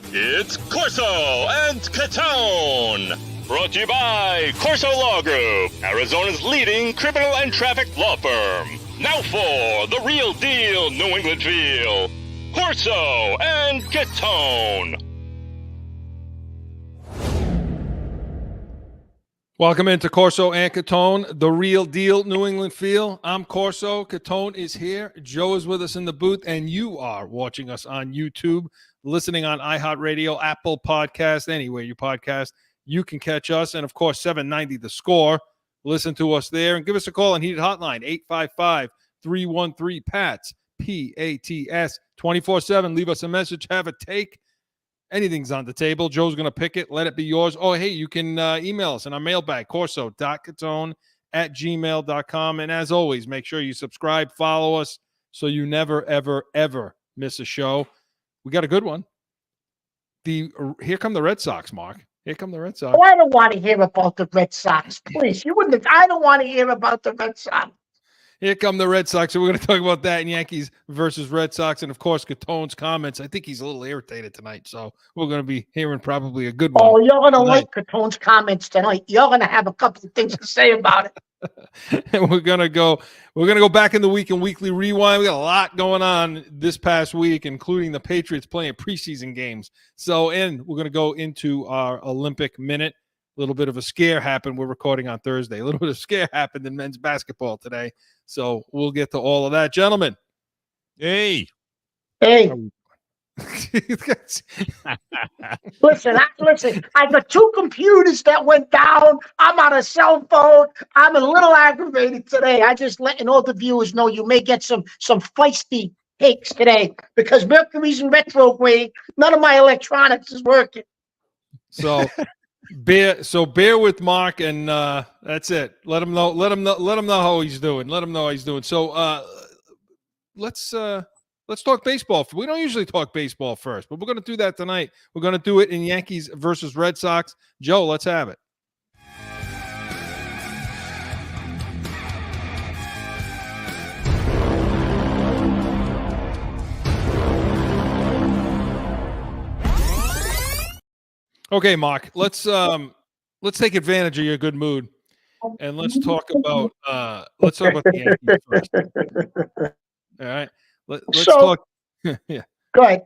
It's CORSO and CATONE. Brought to you by CORSO Law Group, Arizona's leading criminal and traffic law firm. Now for the real deal New England feel. CORSO and CATONE. Welcome into CORSO and CATONE, the real deal New England feel. I'm CORSO. CATONE is here. Joe is with us in the booth, and you are watching us on YouTube, listening on iHeartRadio, Apple Podcast, anywhere you podcast. You can catch us, and of course, 790 The Score. Listen to us there, and give us a call on Heated Hotline, 855-313-PATS, P-A-T-S, 24/7. Leave us a message, have a take. Anything's on the table. Joe's going to pick it. Let it be yours. Oh, hey, you can email us in our mailbag, corso.catone@gmail.com. And as always, make sure you subscribe, follow us, so you never, ever, ever miss a show. We got a good one. Here come the Red Sox, Mark. Here come the Red Sox. Oh, I don't want to hear about the Red Sox. Please, you wouldn't. I don't want to hear about the Red Sox. Here come the Red Sox. So we're going to talk about that in Yankees versus Red Sox. And, of course, Catone's comments. I think he's a little irritated tonight. So we're going to be hearing probably a good one. Oh, you're going to like Catone's comments tonight. You're going to have a couple of things to say about it. And we're going to go back in the week and weekly rewind. We got a lot going on this past week, including the Patriots playing preseason games. So, and we're going to go into our Olympic minute. A little bit of a scare happened. We're recording on Thursday. A little bit of scare happened in men's basketball today. So we'll get to all of that. Gentlemen. Hey. Listen, I got two computers that went down. I'm on a cell phone. I'm a little aggravated today. I just letting all the viewers know you may get some feisty takes today because Mercury's in retrograde. None of my electronics is working. So bear with Mark, and that's it. Let him know how he's doing. So let's talk baseball. We don't usually talk baseball first, but we're going to do that tonight. We're going to do it in Yankees versus Red Sox. Joe, let's have it. Okay, Mark, let's take advantage of your good mood, and let's talk about the Yankees first. All right, let's talk. Yeah, go ahead.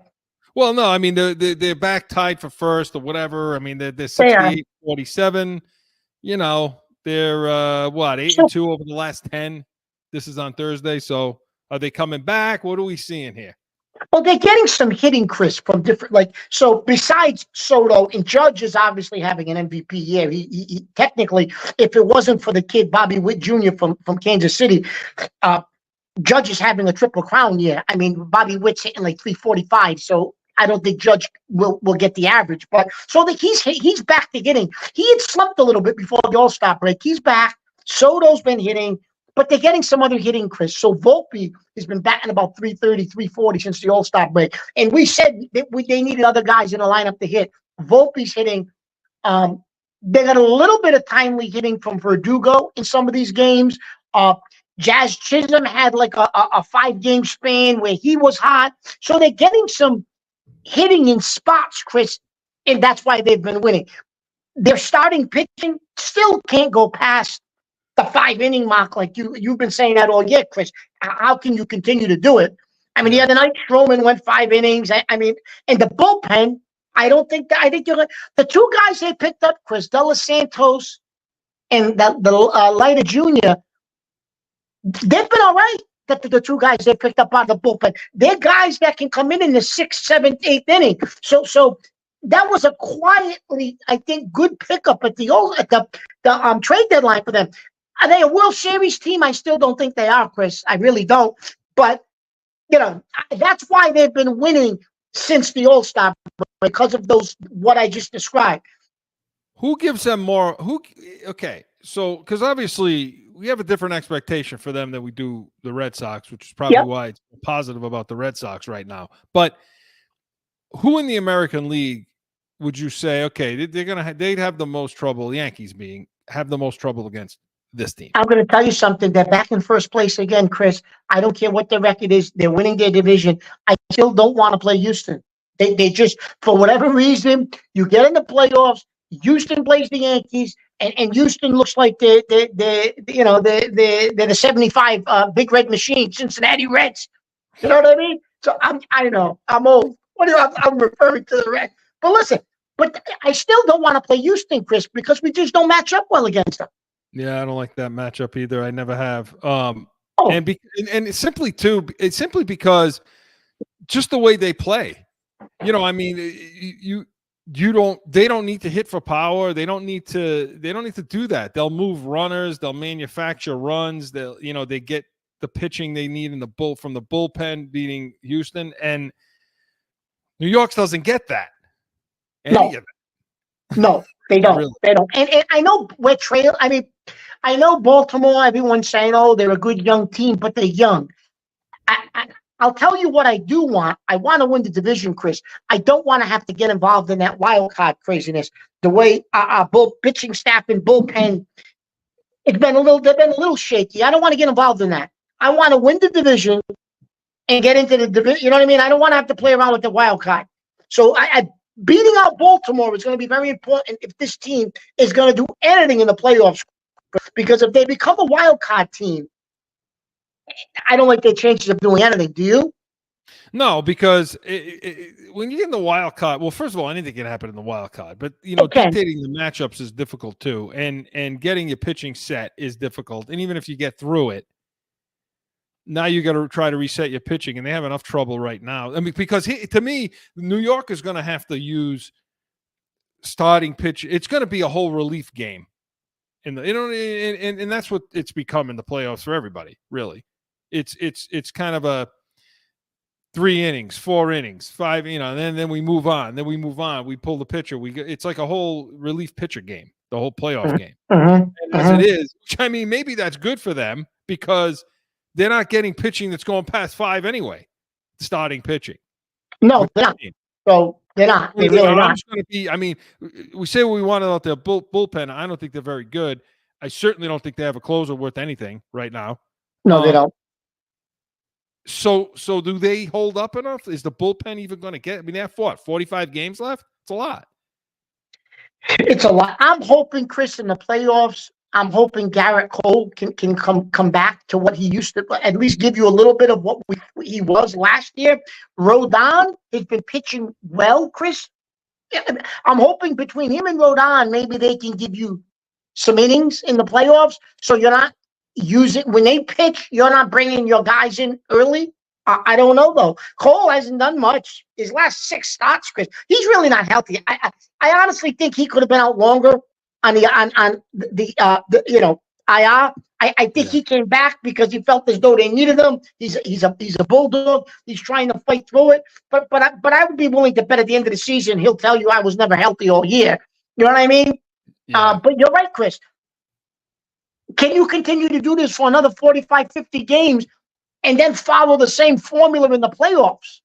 Well, no, I mean they're back tied for first or whatever. I mean they're 68-47. You know, they're 8-2 over the last 10. This is on Thursday, so are they coming back? What are we seeing here? Well, they're getting some hitting, Chris, from different, so besides Soto, and Judge is obviously having an MVP year. He technically, if it wasn't for the kid Bobby Witt Jr. from Kansas City, Judge is having a triple crown year. I mean, Bobby Witt's hitting like 345, so I don't think Judge will get the average. But so he's back to hitting. He had slumped a little bit before the All-Star break. He's back. Soto's been hitting. But they're getting some other hitting, Chris. So Volpe has been batting about 330, 340 since the All-Star break. And we said that they needed other guys in the lineup to hit. Volpe's hitting. They got a little bit of timely hitting from Verdugo in some of these games. Jazz Chisholm had like a 5-game span where he was hot. So they're getting some hitting in spots, Chris, and that's why they've been winning. Their starting pitching still can't go past the 5-inning mark, like you've been saying that all year, Chris. How can you continue to do it? I mean, the other night, Stroman went 5 innings. I mean, and the bullpen, I think the two guys they picked up, Chris, De Los Santos and the Leiter Jr., they've been all right. The two guys they picked up out of the bullpen. They're guys that can come in the 6th, 7th, 8th inning. So that was a quietly, I think, good pickup at the trade deadline for them. Are they a World Series team? I still don't think they are, Chris. I really don't. But, that's why they've been winning since the All-Star, because of what I just described. Who gives them more? Okay, so because obviously we have a different expectation for them than we do the Red Sox, which is probably why it's positive about the Red Sox right now. But who in the American League would you say, okay, they'd have the most trouble, the Yankees have the most trouble against this team? I'm going to tell you something. They're back in first place again, Chris. I don't care what their record is. They're winning their division. I still don't want to play Houston. They just, for whatever reason, you get in the playoffs, Houston plays the Yankees, and Houston looks like they're the 75 Big Red Machine, Cincinnati Reds. You know what I mean? So I know I'm old. I'm referring to the Reds. But listen, I still don't want to play Houston, Chris, because we just don't match up well against them. Yeah, I don't like that matchup either. I never have. Oh. And it's simply because just the way they play. You know, I mean, they don't need to hit for power. They don't need to do that. They'll move runners, they'll manufacture runs, they get the pitching they need from the bullpen beating Houston, and New York doesn't get that. No, they don't. Really. They don't. And I know we're trail. I mean, I know Baltimore, everyone's saying, oh, they're a good young team, but they're young. I'll tell you what I do want. I want to win the division, Chris. I don't want to have to get involved in that wild card craziness. The way our pitching staff and bullpen, they've been a little shaky. I don't want to get involved in that. I want to win the division and get into the division. You know what I mean? I don't want to have to play around with the wild card. So beating out Baltimore is going to be very important if this team is going to do anything in the playoffs. Because if they become a wild card team, I don't like their chances of doing anything. Do you? No, because when you get in the wild card, well, first of all, anything can happen in the wild card. But dictating the matchups is difficult too, and getting your pitching set is difficult. And even if you get through it, now you got to try to reset your pitching, and they have enough trouble right now. I mean, because to me, New York is going to have to use starting pitch. It's going to be a whole relief game, and that's what it's become in the playoffs for everybody. Really, it's kind of a 3 innings, 4 innings, 5. And then we move on. Then we move on. We pull the pitcher. It's like a whole relief pitcher game, the whole playoff game. And as it is, which I mean, maybe that's good for them because they're not getting pitching that's going past 5 anyway. Starting pitching. No, they're not. So they're not. They really not. I mean, we say what we want about their bullpen. I don't think they're very good. I certainly don't think they have a closer worth anything right now. No, they don't. So do they hold up enough? Is the bullpen even going to get? I mean, they have 45 games left. It's a lot. It's a lot. I'm hoping, Chris, in the playoffs, I'm hoping Garrett Cole can come back to what he used to, at least give you a little bit of what he was last year. Rodon has been pitching well, Chris. I'm hoping between him and Rodon, maybe they can give you some innings in the playoffs, so you're not when they pitch, you're not bringing your guys in early. I don't know though. Cole hasn't done much. His last 6 starts, Chris. He's really not healthy. I honestly think he could have been out longer on the IR. I think he came back because he felt as though they needed him. He's a bulldog. He's trying to fight through it. But I would be willing to bet at the end of the season he'll tell you I was never healthy all year. You know what I mean? Yeah. But you're right, Chris. Can you continue to do this for another 45, 50 games and then follow the same formula in the playoffs?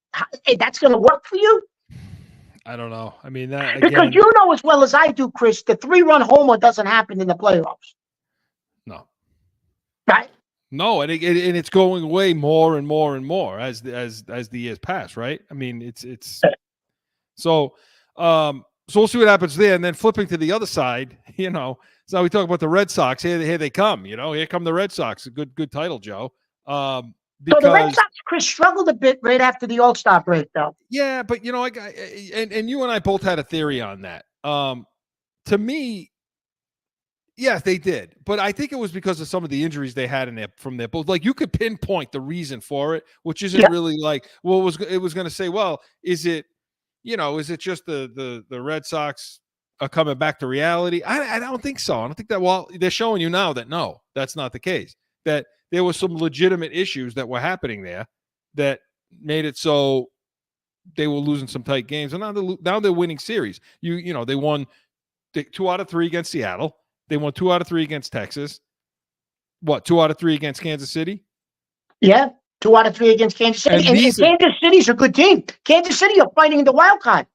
That's going to work for you? I don't know. I mean, that again, because you know as well as I do, Chris, the 3-run homer doesn't happen in the playoffs. No. Right? No, and it's going away more and more and more as the years pass, right? I mean, it's so we'll see what happens there, and then flipping to the other side, So we talk about the Red Sox. Here they come. Here come the Red Sox. A good title, Joe. So the Red Sox, Chris, struggled a bit right after the All-Star break, though. Yeah, but and you and I both had a theory on that. To me, yes, they did, but I think it was because of some of the injuries they had from their both. Like you could pinpoint the reason for it, which isn't really like it was going to say. Well, is it just the Red Sox are coming back to reality? I don't think so. I don't think that. Well, they're showing you now that no, that's not the case. That there were some legitimate issues that were happening there that made it so they were losing some tight games, and now they're winning series. They won 2 out of 3 against Seattle. They won 2 out of 3 against Texas. 2 out of 3 against Kansas City? Yeah, 2 out of 3 against Kansas City. And Kansas City's a good team. Kansas City are fighting in the wild card.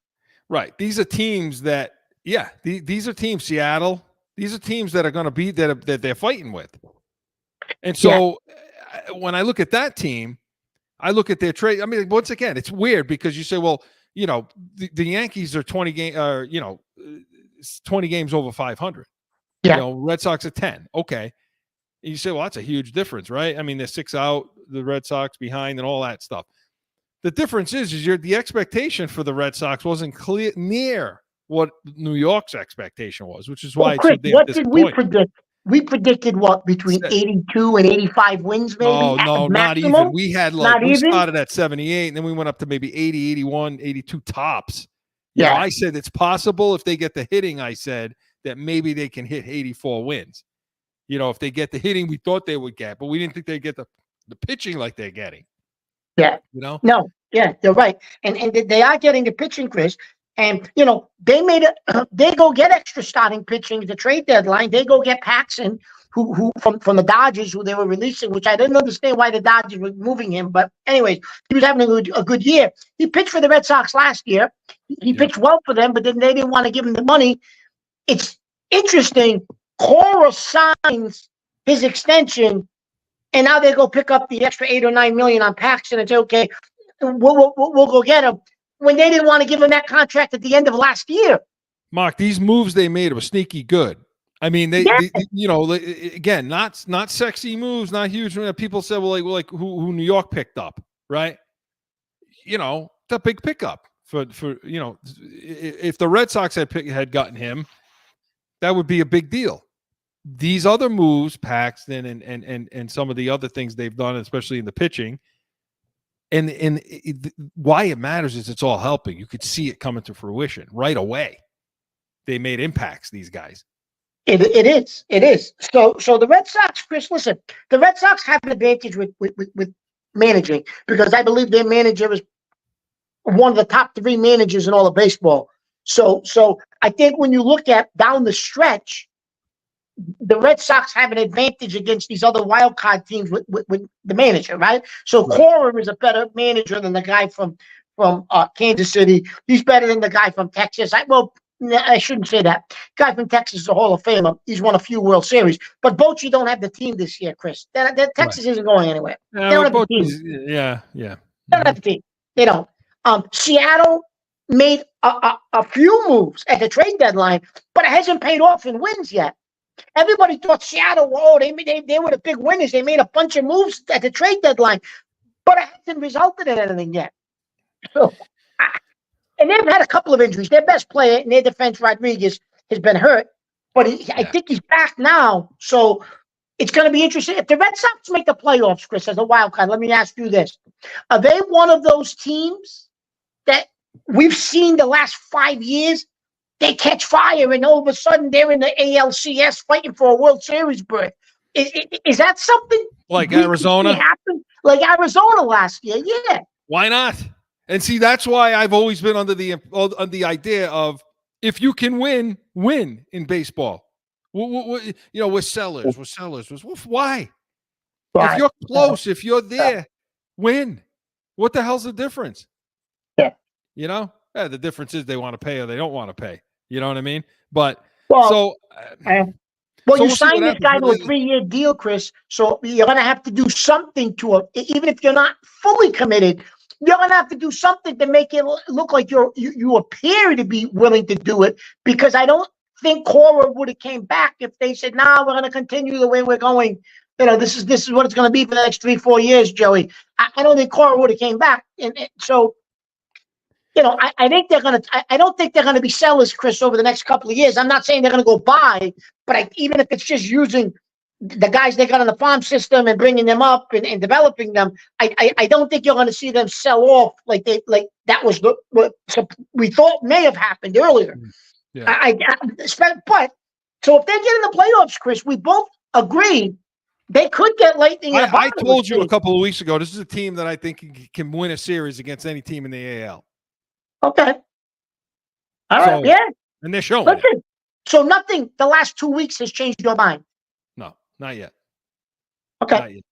Right. These are teams that. Yeah, these are teams, Seattle. These are teams that are going to be that they're fighting with. And so when I look at that team, I look at their trade. I mean, once again, it's weird because you say, well, the Yankees are 20 games over 500. Yeah. Red Sox are 10. Okay. And you say, well, that's a huge difference, right? I mean, they're 6 out, the Red Sox behind, and all that stuff. The difference is the expectation for the Red Sox wasn't near what New York's expectation was, which is why Chris, it's so damn what did we disappointing. predict? We predicted what, between 82 and 85 wins, maybe? No, not even. We had we started at 78, and then we went up to maybe 80, 81, 82 tops. I said it's possible if they get the hitting. I said that maybe they can hit 84 wins. If they get the hitting we thought they would get, but we didn't think they'd get the pitching like they're getting. Yeah. No. Yeah, you're right. And they are getting the pitching, Chris. And, they go get extra starting pitching at the trade deadline. They go get Paxton, who from the Dodgers, who they were releasing, which I didn't understand why the Dodgers were moving him. But anyways, he was having a good year. He pitched for the Red Sox last year. He pitched well for them, but then they didn't want to give him the money. It's interesting. CORSO signs his extension, and now they go pick up the extra $8 or $9 million on Paxton and say, okay, we'll go get him, when they didn't want to give him that contract at the end of last year. Mark, these moves they made were sneaky good. I mean, they again, not sexy moves, not huge. People said, well, like who New York picked up, right? It's a big pickup for if the Red Sox had gotten him, that would be a big deal. These other moves, Paxton and some of the other things they've done, especially in the pitching, why it matters is it's all helping. You could see it coming to fruition right away. They made impacts, these guys. It is. So the Red Sox, Chris, listen, the Red Sox have an advantage with managing, because I believe their manager is one of the top 3 managers in all of baseball. So I think when you look at down the stretch, the Red Sox have an advantage against these other wild card teams with the manager, right? So Kerr is a better manager than the guy from Kansas City. He's better than the guy from Texas. I shouldn't say that. Guy from Texas is a Hall of Famer. He's won a few World Series. But Bochy don't have the team this year, Chris. Texas isn't going anywhere. They don't have the team. Yeah. They don't have the team. They don't. Seattle made a few moves at the trade deadline, but it hasn't paid off in wins yet. Everybody thought Seattle, they were the big winners. They made a bunch of moves at the trade deadline, but it hasn't resulted in anything yet. So, and they've had a couple of injuries. Their best player in their defense, Rodriguez, has been hurt, but I think he's back now. So it's going to be interesting. If the Red Sox make the playoffs, Chris, as a wild card, let me ask you this. Are they one of those teams that we've seen the last 5 years? They catch fire, and all of a sudden they're in the ALCS fighting for a World Series berth. Is that something like Arizona? Like Arizona last year, yeah. Why not? And see, that's why I've always been under the idea of, if you can win in baseball. We're sellers. Why? If you're close, if you're there, win. What the hell's the difference? Yeah. The difference is they want to pay or they don't want to pay. You know what I mean? But you signed this guy to a 3-year deal, Chris. So you're going to have to do something to him, even if you're not fully committed. You're going to have to do something to make it look like you appear to be willing to do it. Because I don't think Cora would have came back if they said, "Nah, we're going to continue the way we're going. This is what it's going to be for the next 3-4 years, Joey." I don't think Cora would have came back, and so. I think they're going to. I don't think they're going to be sellers, Chris, over the next couple of years. I'm not saying they're going to go buy, but even if it's just using the guys they got in the farm system and bringing them up and developing them, I don't think you're going to see them sell off like that was what we thought may have happened earlier. Yeah. But so if they get in the playoffs, Chris, we both agree they could get lightning. I told you a couple of weeks ago, this is a team that I think can win a series against any team in the AL. Okay. All right. Yeah. And they're showing. Listen, so nothing the last 2 weeks has changed your mind? No, not yet. Okay. Not yet.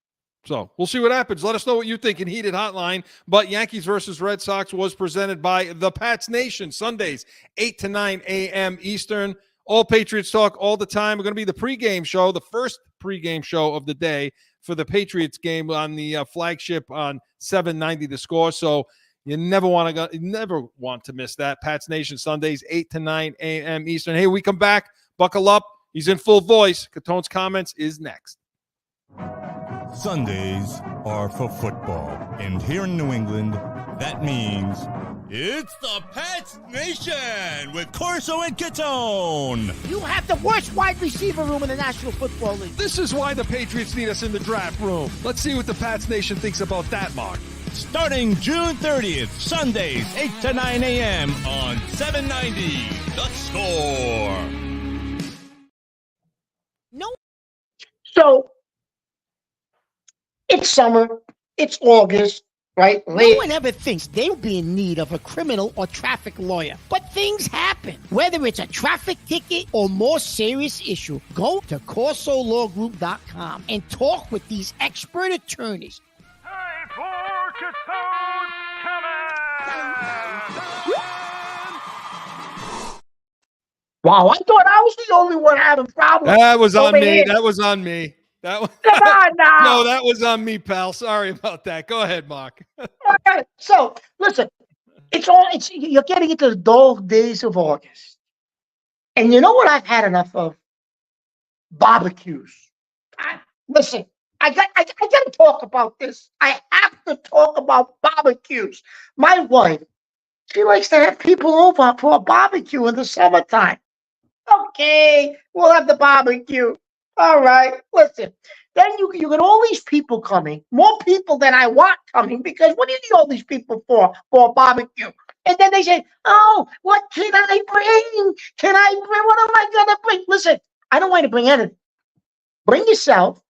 So we'll see what happens. Let us know what you think in Heated Hotline. But Yankees versus Red Sox was presented by the Pats Nation, Sundays, 8 to 9 a.m. Eastern. All Patriots talk all the time. We're going to be the pregame show, the first pregame show of the day for the Patriots game on the flagship on 790 The Score. So, You never want to miss that. Pats Nation Sundays, 8 to 9 a.m. Eastern. Hey, we come back. Buckle up. He's in full voice. Catone's comments is next. Sundays are for football. And here in New England, that means it's the Pats Nation with CORSO and CATONE. You have the worst wide receiver room in the National Football League. This is why the Patriots need us in the draft room. Let's see what the Pats Nation thinks about that, Mark. Starting June 30th, Sundays, 8 to 9 a.m. on 790 The Score. No. So it's summer, it's August, right? No one ever thinks they'll be in need of a criminal or traffic lawyer. But things happen. Whether it's a traffic ticket or more serious issue, go to CORSOLawGroup.com and talk with these expert attorneys. Time for Catone's Wow, I thought I was the only one having problems. That was on over me. here. That was on me. That was Come on now. No, that was on me, pal. Sorry about that. Go ahead, Mark. Okay, so listen, you're getting into the dull days of August. And you know what I've had enough of? Barbecues. Listen, I got to talk about this. I have to talk about barbecues. My wife, she likes to have people over for a barbecue in the summertime. Okay, we'll have the barbecue. All right, listen. Then you get all these people coming, more people than I want coming, because what do you need all these people for a barbecue? And then they say, oh, what can I bring? What am I going to bring? Listen, I don't want to bring anything. Bring yourself.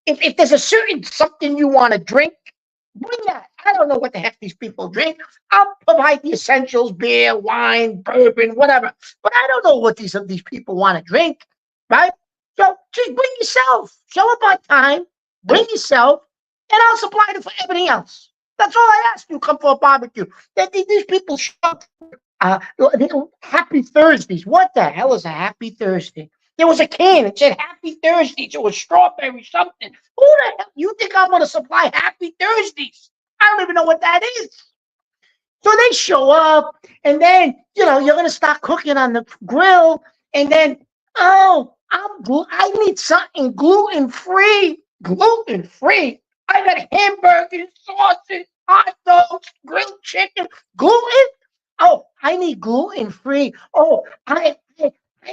If there's a certain something you want to drink, bring that. I don't know what the heck these people drink. I'll provide the essentials, beer, wine, bourbon, whatever. But I don't know what these people want to drink, right? So just bring yourself. Show up on time. Bring yourself, and I'll supply it for everything else. That's all I ask you. Come for a barbecue. These people show up. Happy Thursdays. What the hell is a Happy Thursday? There was a can. It said Happy Thursdays. It was strawberry something. Who the hell? You think I'm going to supply Happy Thursdays? I don't even know what that is. So they show up, and then, you're going to start cooking on the grill, and then, I need something gluten-free. Gluten-free. I got hamburgers, sausage, hot dogs, grilled chicken. Gluten? Oh, I need gluten-free. Oh, I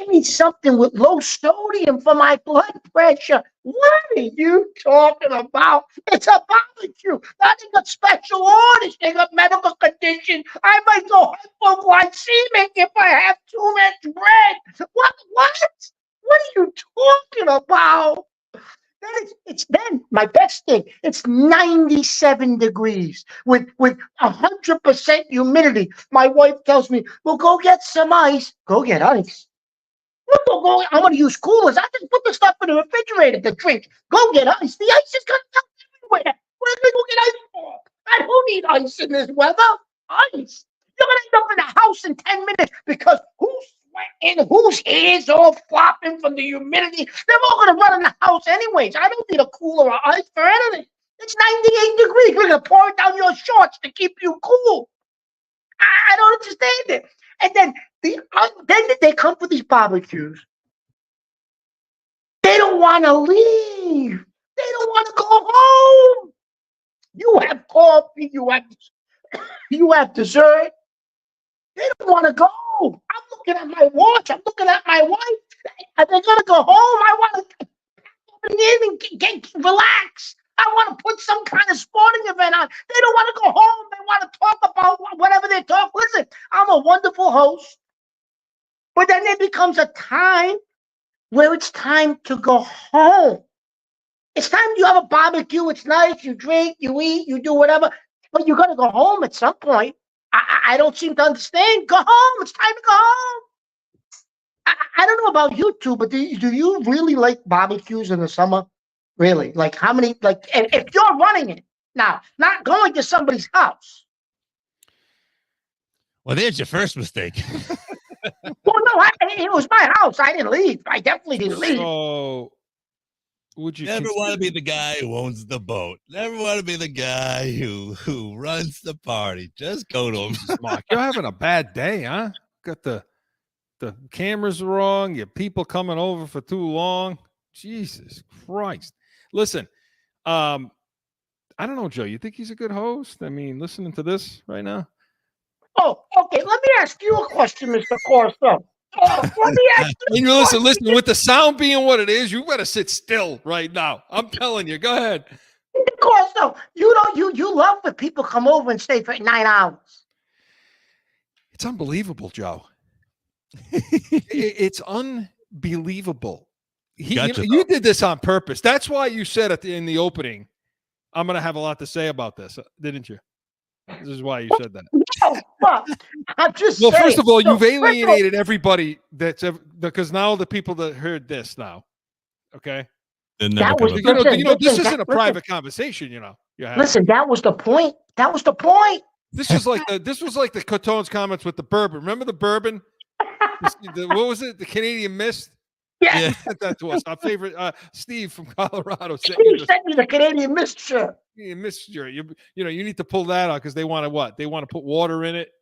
need something with low sodium for my blood pressure. What are you talking about? It's a barbecue. Now they got special orders. They got medical conditions. I might go hypoglycemic if I have too much bread. What? What are you talking about? Then my best thing. It's 97 degrees with 100% humidity. My wife tells me, "Well, go get some ice." Go get ice. I'm going to use coolers. I just put the stuff in the refrigerator to drink. Go get ice. The ice is going to melt everywhere. What are we going to get ice for? I don't need ice in this weather. Ice. You're going to end up in the house in 10 minutes because who's sweating, whose hair's all flopping from the humidity? They're all going to run in the house anyways. I don't need a cooler or ice for anything. It's 98 degrees. We're going to pour it down your shorts to keep you cool. I don't understand it. And then they come for these barbecues. They don't want to leave. They don't want to go home. You have coffee. You have dessert. They don't want to go. I'm looking at my watch. I'm looking at my wife. Are they going to go home? I want to get in and relax. I want to put some kind of sporting event on. They don't want to go home. They want to talk about whatever they talk. Listen, I'm a wonderful host. But then there becomes a time where it's time to go home. It's time you have a barbecue. It's nice. You drink, you eat, you do whatever. But you're going to go home at some point. I don't seem to understand. Go home. It's time to go home. I don't know about you two, but do you really like barbecues in the summer? Really? Like how many? Like if you're running it now, not going to somebody's house. Well, there's your first mistake. Well, no, it was my house. I didn't leave. I definitely didn't leave. So would you Never want to be the guy who owns the boat. Never want to be the guy who runs the party. Just go to him. Jesus, Mark, you're having a bad day, huh? Got the cameras wrong. Your people coming over for too long. Jesus Christ! Listen, I don't know, Joe. You think he's a good host? I mean, listening to this right now. Oh, okay. Let me ask you a question, Mr. Corso. Let me ask you. Listen. With the sound being what it is, you better sit still right now. I'm telling you. Go ahead. Mr. Corso, you love when people come over and stay for 9 hours. It's unbelievable, Joe. It's unbelievable. You did this on purpose. That's why you said in the opening, I'm going to have a lot to say about this, didn't you? This is why you said that. No, well, I'm just Well, saying. first of all, So, you've alienated everybody because now the people that heard this now, okay? That was, this isn't a private conversation, Listen, that was the point. That was the point. This was like the CATONE's comments with the bourbon. Remember the bourbon? What was it? The Canadian Mist? Yeah. Who sent that to us? Our favorite Steve from Colorado Steve sent me the Canadian Mist shirt. Mist shirt. You need to pull that out because they want to what? They want to put water in it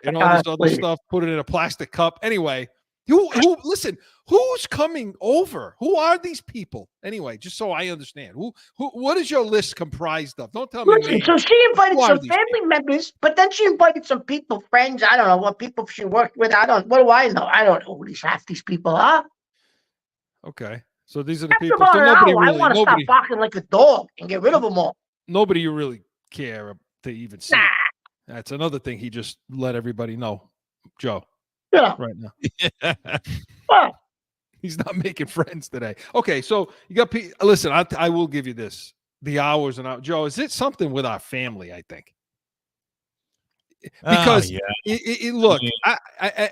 and all this other stuff. Put it in a plastic cup. Anyway, listen? Who's coming over? Who are these people? Anyway, just so I understand. What is your list comprised of? Don't tell me. Listen, so she invited some family members, but then she invited some people, friends. I don't know what people she worked with. What do I know? I don't know who half these people are. Okay, so these are the people. So nobody really, I want to stop barking like a dog and get rid of them all. Nobody you really care to even see. Nah. That's another thing he just let everybody know, Joe. Yeah. Right now. Well, he's not making friends today. Okay, so you got. Listen, I will give you this: the hours and hours. Joe, is it something with our family? I think. Because look, I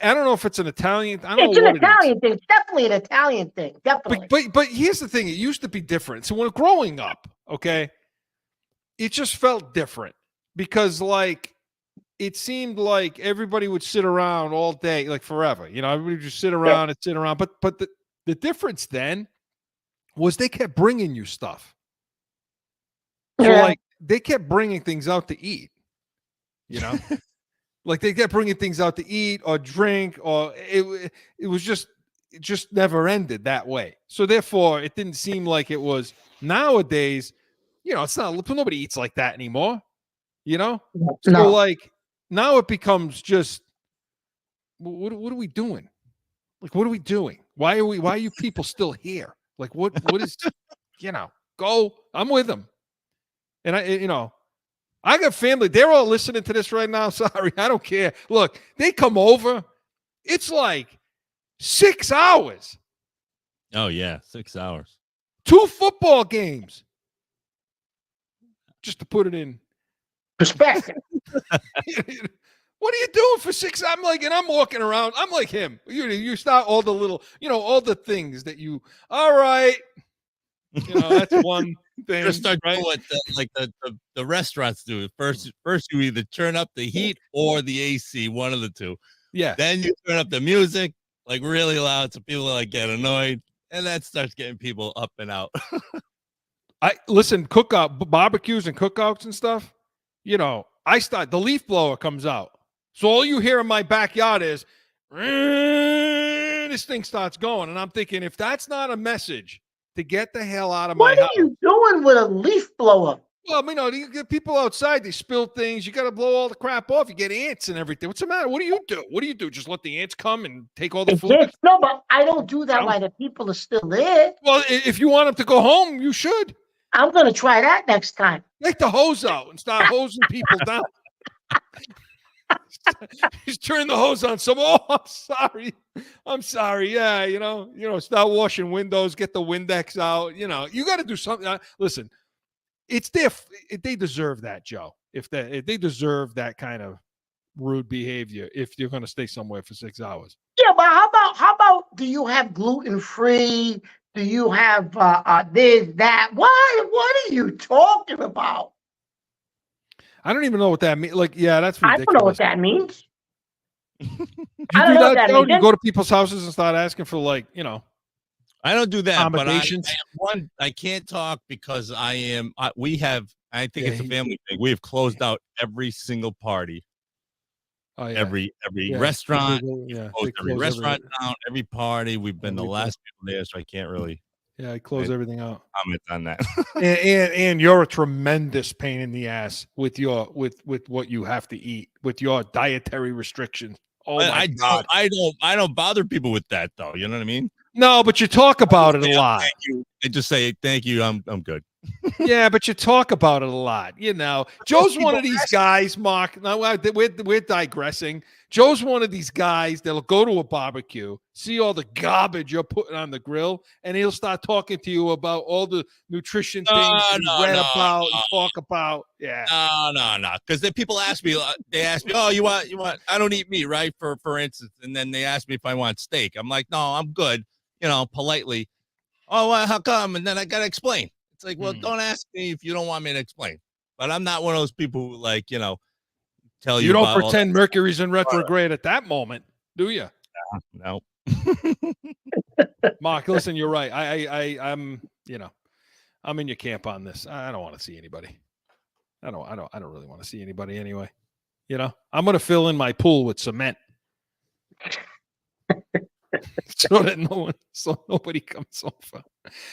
don't know if it's an Italian. I don't it's know an Italian thing. It's definitely an Italian thing. Definitely. But here's the thing: it used to be different. So when growing up, okay, it just felt different because it seemed like everybody would sit around all day, like forever. Everybody would just sit around and sit around. But the difference then was they kept bringing you stuff. So they kept bringing things out to eat. Like they kept bringing things out to eat or drink, or it just never ended that way. So therefore, it didn't seem like it was. Nowadays, it's not. Nobody eats like that anymore. So now it becomes just what are we doing? Like, what are we doing? Why are you people still here? Like, what is go? I'm with them, and I got family. They're all listening to this right now. Sorry, I don't care. Look, they come over. It's like 6 hours. Oh, yeah, 6 hours. 2 football games. Just to put it in perspective. What are you doing for 6 hours? I'm walking around. I'm like him. You start all the little, all the things that you, all right. That's one thing. Just start doing what the restaurants do. First you either turn up the heat or the AC, one of the two. Yeah. Then you turn up the music really loud so people get annoyed, and that starts getting people up and out. I listen, barbecues and cookouts and stuff. The leaf blower comes out, so all you hear in my backyard is this thing starts going, and I'm thinking, if that's not a message to get the hell out of my house. What are you doing with a leaf blower? Well, you get people outside, they spill things. You got to blow all the crap off. You get ants and everything. What's the matter? What do you do? What do you do? Just let the ants come and take all the food? No, but I don't do that while the people are still there. Well, if you want them to go home, you should. I'm going to try that next time. Take the hose out and start hosing people down. Just turn the hose on. I'm sorry. Yeah, start washing windows, get the Windex out. You got to do something. Listen, they deserve that, Joe. If they deserve that kind of rude behavior, if you're going to stay somewhere for 6 hours. Yeah, but how about? Do you have gluten-free? Do you have this, that? What are you talking about? I don't even know what that means. That's ridiculous. I don't know what that means. I don't know what that means. You go to people's houses and start asking for I don't do that, but accommodations. I can't talk because we have, I think it's a he- family thing. We have closed out every single party, Oh yeah, every yeah. restaurant, Yeah, closed they every close restaurant down, every party. We've been the we do. last people there, so I can't really Yeah, I close everything out. comment on that. And you're a tremendous pain in the ass with your with what you have to eat with your dietary restrictions. Oh my God! I don't bother people with that though. You know what I mean? No, but you talk about it a lot. Thank you. I just say thank you. I'm good. Yeah, but you talk about it a lot. You know, Joe's one of these guys, Mark. Now we're digressing. Joe's one of these guys that'll go to a barbecue, see all the garbage you're putting on the grill, and he'll start talking to you about all the nutrition things he read about and talk about. Yeah. No. Because then people ask me, oh, you want? I don't eat meat, right? For instance, and then they ask me if I want steak. I'm like, no, I'm good. You know, politely. Oh, well, how come? And then I gotta explain. It's like, well, don't ask me if you don't want me to explain. But I'm not one of those people who, like, you know, tell you. You don't pretend Mercury's in retrograde at that moment, do you? No. Mark, listen, you're right. I'm, you know, I'm in your camp on this. I don't want to see anybody. I don't really want to see anybody anyway. You know, I'm going to fill in my pool with cement. so nobody comes over.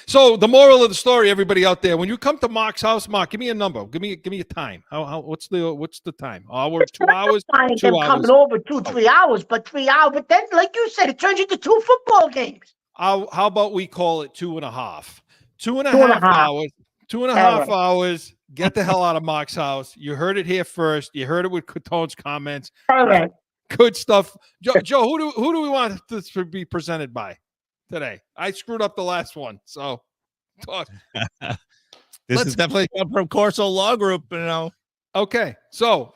So the moral of the story, everybody out there, when you come to Mark's house, Mark, give me a number. Give me a time. What's the time? Hour, 2 hours? 2 hours. Coming over 2-3 hours, but 3 hours. But then, like you said, it turns into 2 football games. How about we call it 2.5? 2.5 hours. 2.5 hours. Get the hell out of Mark's house. You heard it here first. You heard it with Catone's comments. All right. Good stuff. Joe, who do we want this to be presented by today? I screwed up the last one. So talk. This is definitely from CORSO Law Group, you know. Okay. So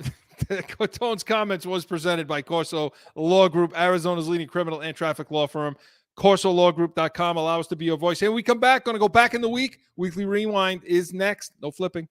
Catone's comments was presented by CORSO Law Group, Arizona's leading criminal and traffic law firm. CORSOLawGroup.com. Allow us to be your voice. And we come back. Going to go back in the week. Weekly Rewind is next. No flipping.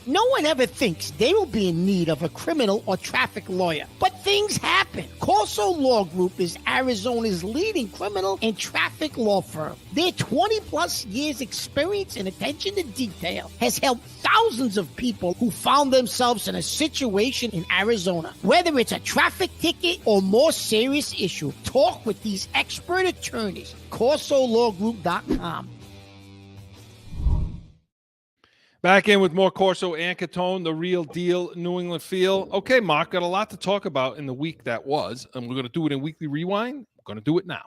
No one ever thinks they will be in need of a criminal or traffic lawyer, but things happen. CORSO Law Group is Arizona's leading criminal and traffic law firm. Their 20-plus years experience and attention to detail has helped thousands of people who found themselves in a situation in Arizona. Whether it's a traffic ticket or more serious issue, talk with these expert attorneys. CORSOLawGroup.com. Back in with more Corso and Catone, the real deal New England feel. Okay, Mark, got a lot to talk about in the week that was, and we're going to do it in Weekly Rewind. We're going to do it now.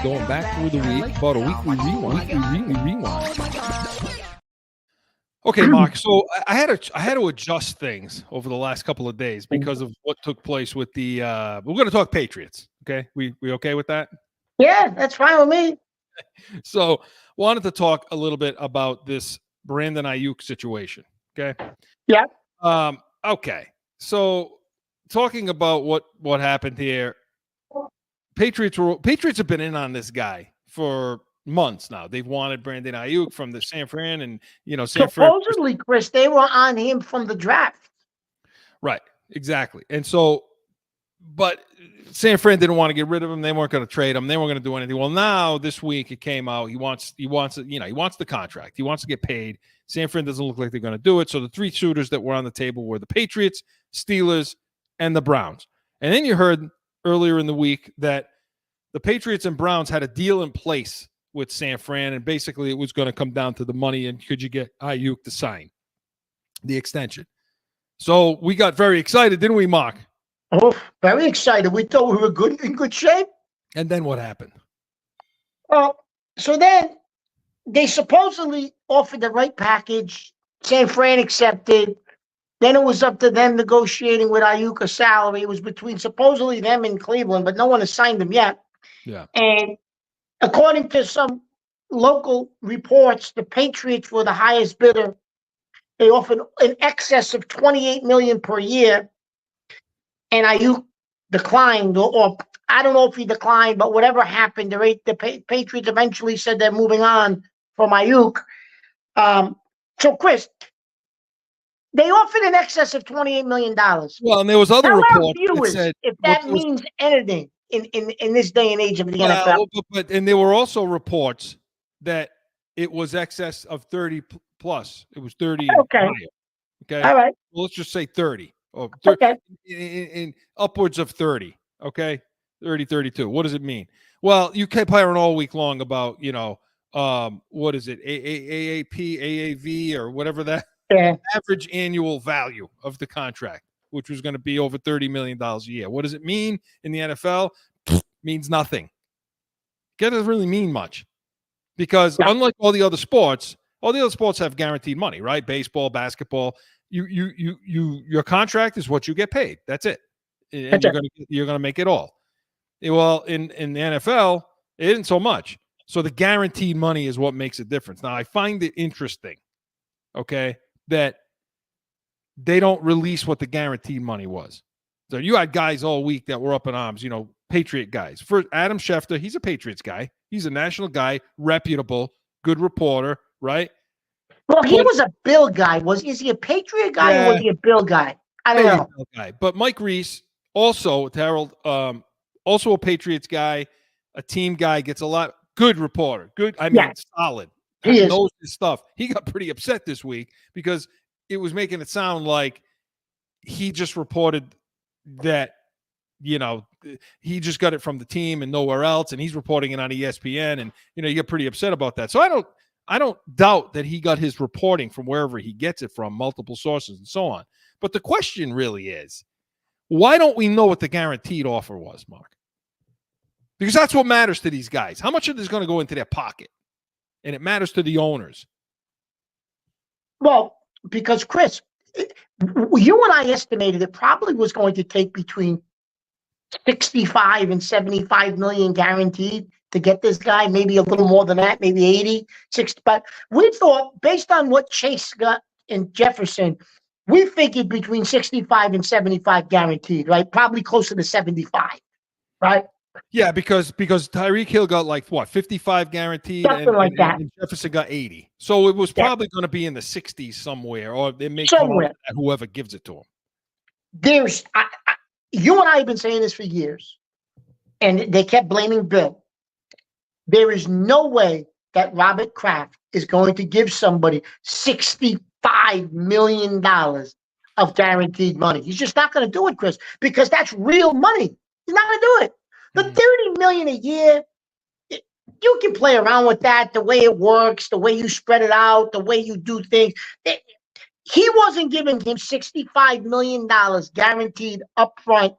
Going back through the week, about a Weekly Rewind. Okay, Mark. So I had to adjust things over the last couple of days because of what took place with the. We're going to talk Patriots. Okay, we okay with that? Yeah, that's fine with me. So wanted to talk a little bit about this Brandon Aiyuk situation. Okay. Yeah. Okay. So talking about what happened here, Patriots have been in on this guy for months now. They've wanted Brandon Aiyuk from the San Fran, and supposedly, Chris, they were on him from the draft. Right. Exactly. And so, but San Fran didn't want to get rid of him. They weren't going to trade him. They weren't going to do anything. Well, now this week it came out. He wants the contract. He wants to get paid. San Fran doesn't look like they're going to do it. So the three suitors that were on the table were the Patriots, Steelers, and the Browns. And then you heard earlier in the week that the Patriots and Browns had a deal in place with San Fran, and basically it was going to come down to the money and could you get Aiyuk to sign the extension. So we got very excited, didn't we, Mark? Oh, very excited. We thought we were in good shape. And then what happened? Well, so then they supposedly offered the right package. San Fran accepted. Then it was up to them negotiating with Aiyuk a salary. It was between supposedly them and Cleveland, but no one has signed them yet. Yeah. And according to some local reports, the Patriots were the highest bidder. They offered in excess of $28 million per year. And Aiyuk declined, or I don't know if he declined, but whatever happened, the Patriots eventually said they're moving on from Aiyuk. So, Chris, They offered in excess of $28 million. Well, and there was other Tell our reports that viewers said if what that was- means anything in this day and age of the NFL. well, but and there were also reports that it was excess of 30 plus. It was 30 and Okay. higher. Okay. All right. Well, let's just say 30 or 30, Okay. in upwards of 30. Okay. 30, 32. What does it mean? Well, you kept hearing all week long about, what is it? AAP, AAV, or whatever that Yeah. average annual value of the contract, which was going to be over $30 million a year. What does it mean in the NFL? Means nothing. It doesn't really mean much because unlike all the other sports have guaranteed money, right? Baseball, basketball, your contract is what you get paid. That's it. And you're going to make it all. Well, in the NFL, it isn't so much. So the guaranteed money is what makes a difference. Now, I find it interesting, okay, that they don't release what the guaranteed money was. So you had guys all week that were up in arms, Patriot guys. For Adam Schefter, he's a Patriots guy. He's a national guy, reputable, good reporter, right? Well, he was a Bill guy. Is he a Patriot guy or was he a Bill guy? I don't know. Bill guy. But Mike Reese, also Harold, also a Patriots guy, a team guy, gets a lot. Good reporter. Good. I mean, solid. He knows his stuff. He got pretty upset this week because it was making it sound like he just reported that, he just got it from the team and nowhere else, and he's reporting it on ESPN, and you get pretty upset about that. So I don't doubt that he got his reporting from wherever he gets it from, multiple sources and so on. But the question really is, why don't we know what the guaranteed offer was, Mark? Because that's what matters to these guys. How much of it is going to go into their pocket? And it matters to the owners. Well, because Chris, you and I estimated it probably was going to take between 65 and 75 million guaranteed to get this guy, maybe a little more than that, maybe 80, 60. But we thought, based on what Chase got in Jefferson, we figured between 65 and 75 guaranteed, right? Probably closer to 75, right? Yeah, because Tyreek Hill got 55 guaranteed, and Jefferson got 80. So it was probably going to be in the 60s somewhere, or it may come out at whoever gives it to him. You and I have been saying this for years, and they kept blaming Bill. There is no way that Robert Kraft is going to give somebody $65 million of guaranteed money. He's just not going to do it, Chris, because that's real money. He's not going to do it. The $30 million a year, you can play around with that, the way it works, the way you spread it out, the way you do things. He wasn't giving him $65 million guaranteed up front.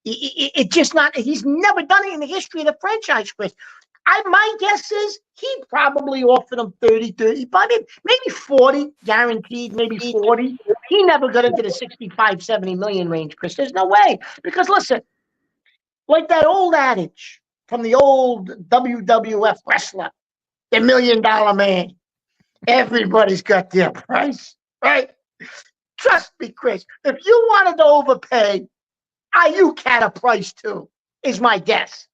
It just not. He's never done it in the history of the franchise, Chris. My guess is he probably offered him 30, maybe 40 guaranteed, maybe 40. He never got into the 65, 70 million range, Chris. There's no way. Because listen, like that old adage from the old WWF wrestler, the $1 Million Man. Everybody's got their price, right? Trust me, Chris. If you wanted to overpay, Aiyuk had a price too, is my guess.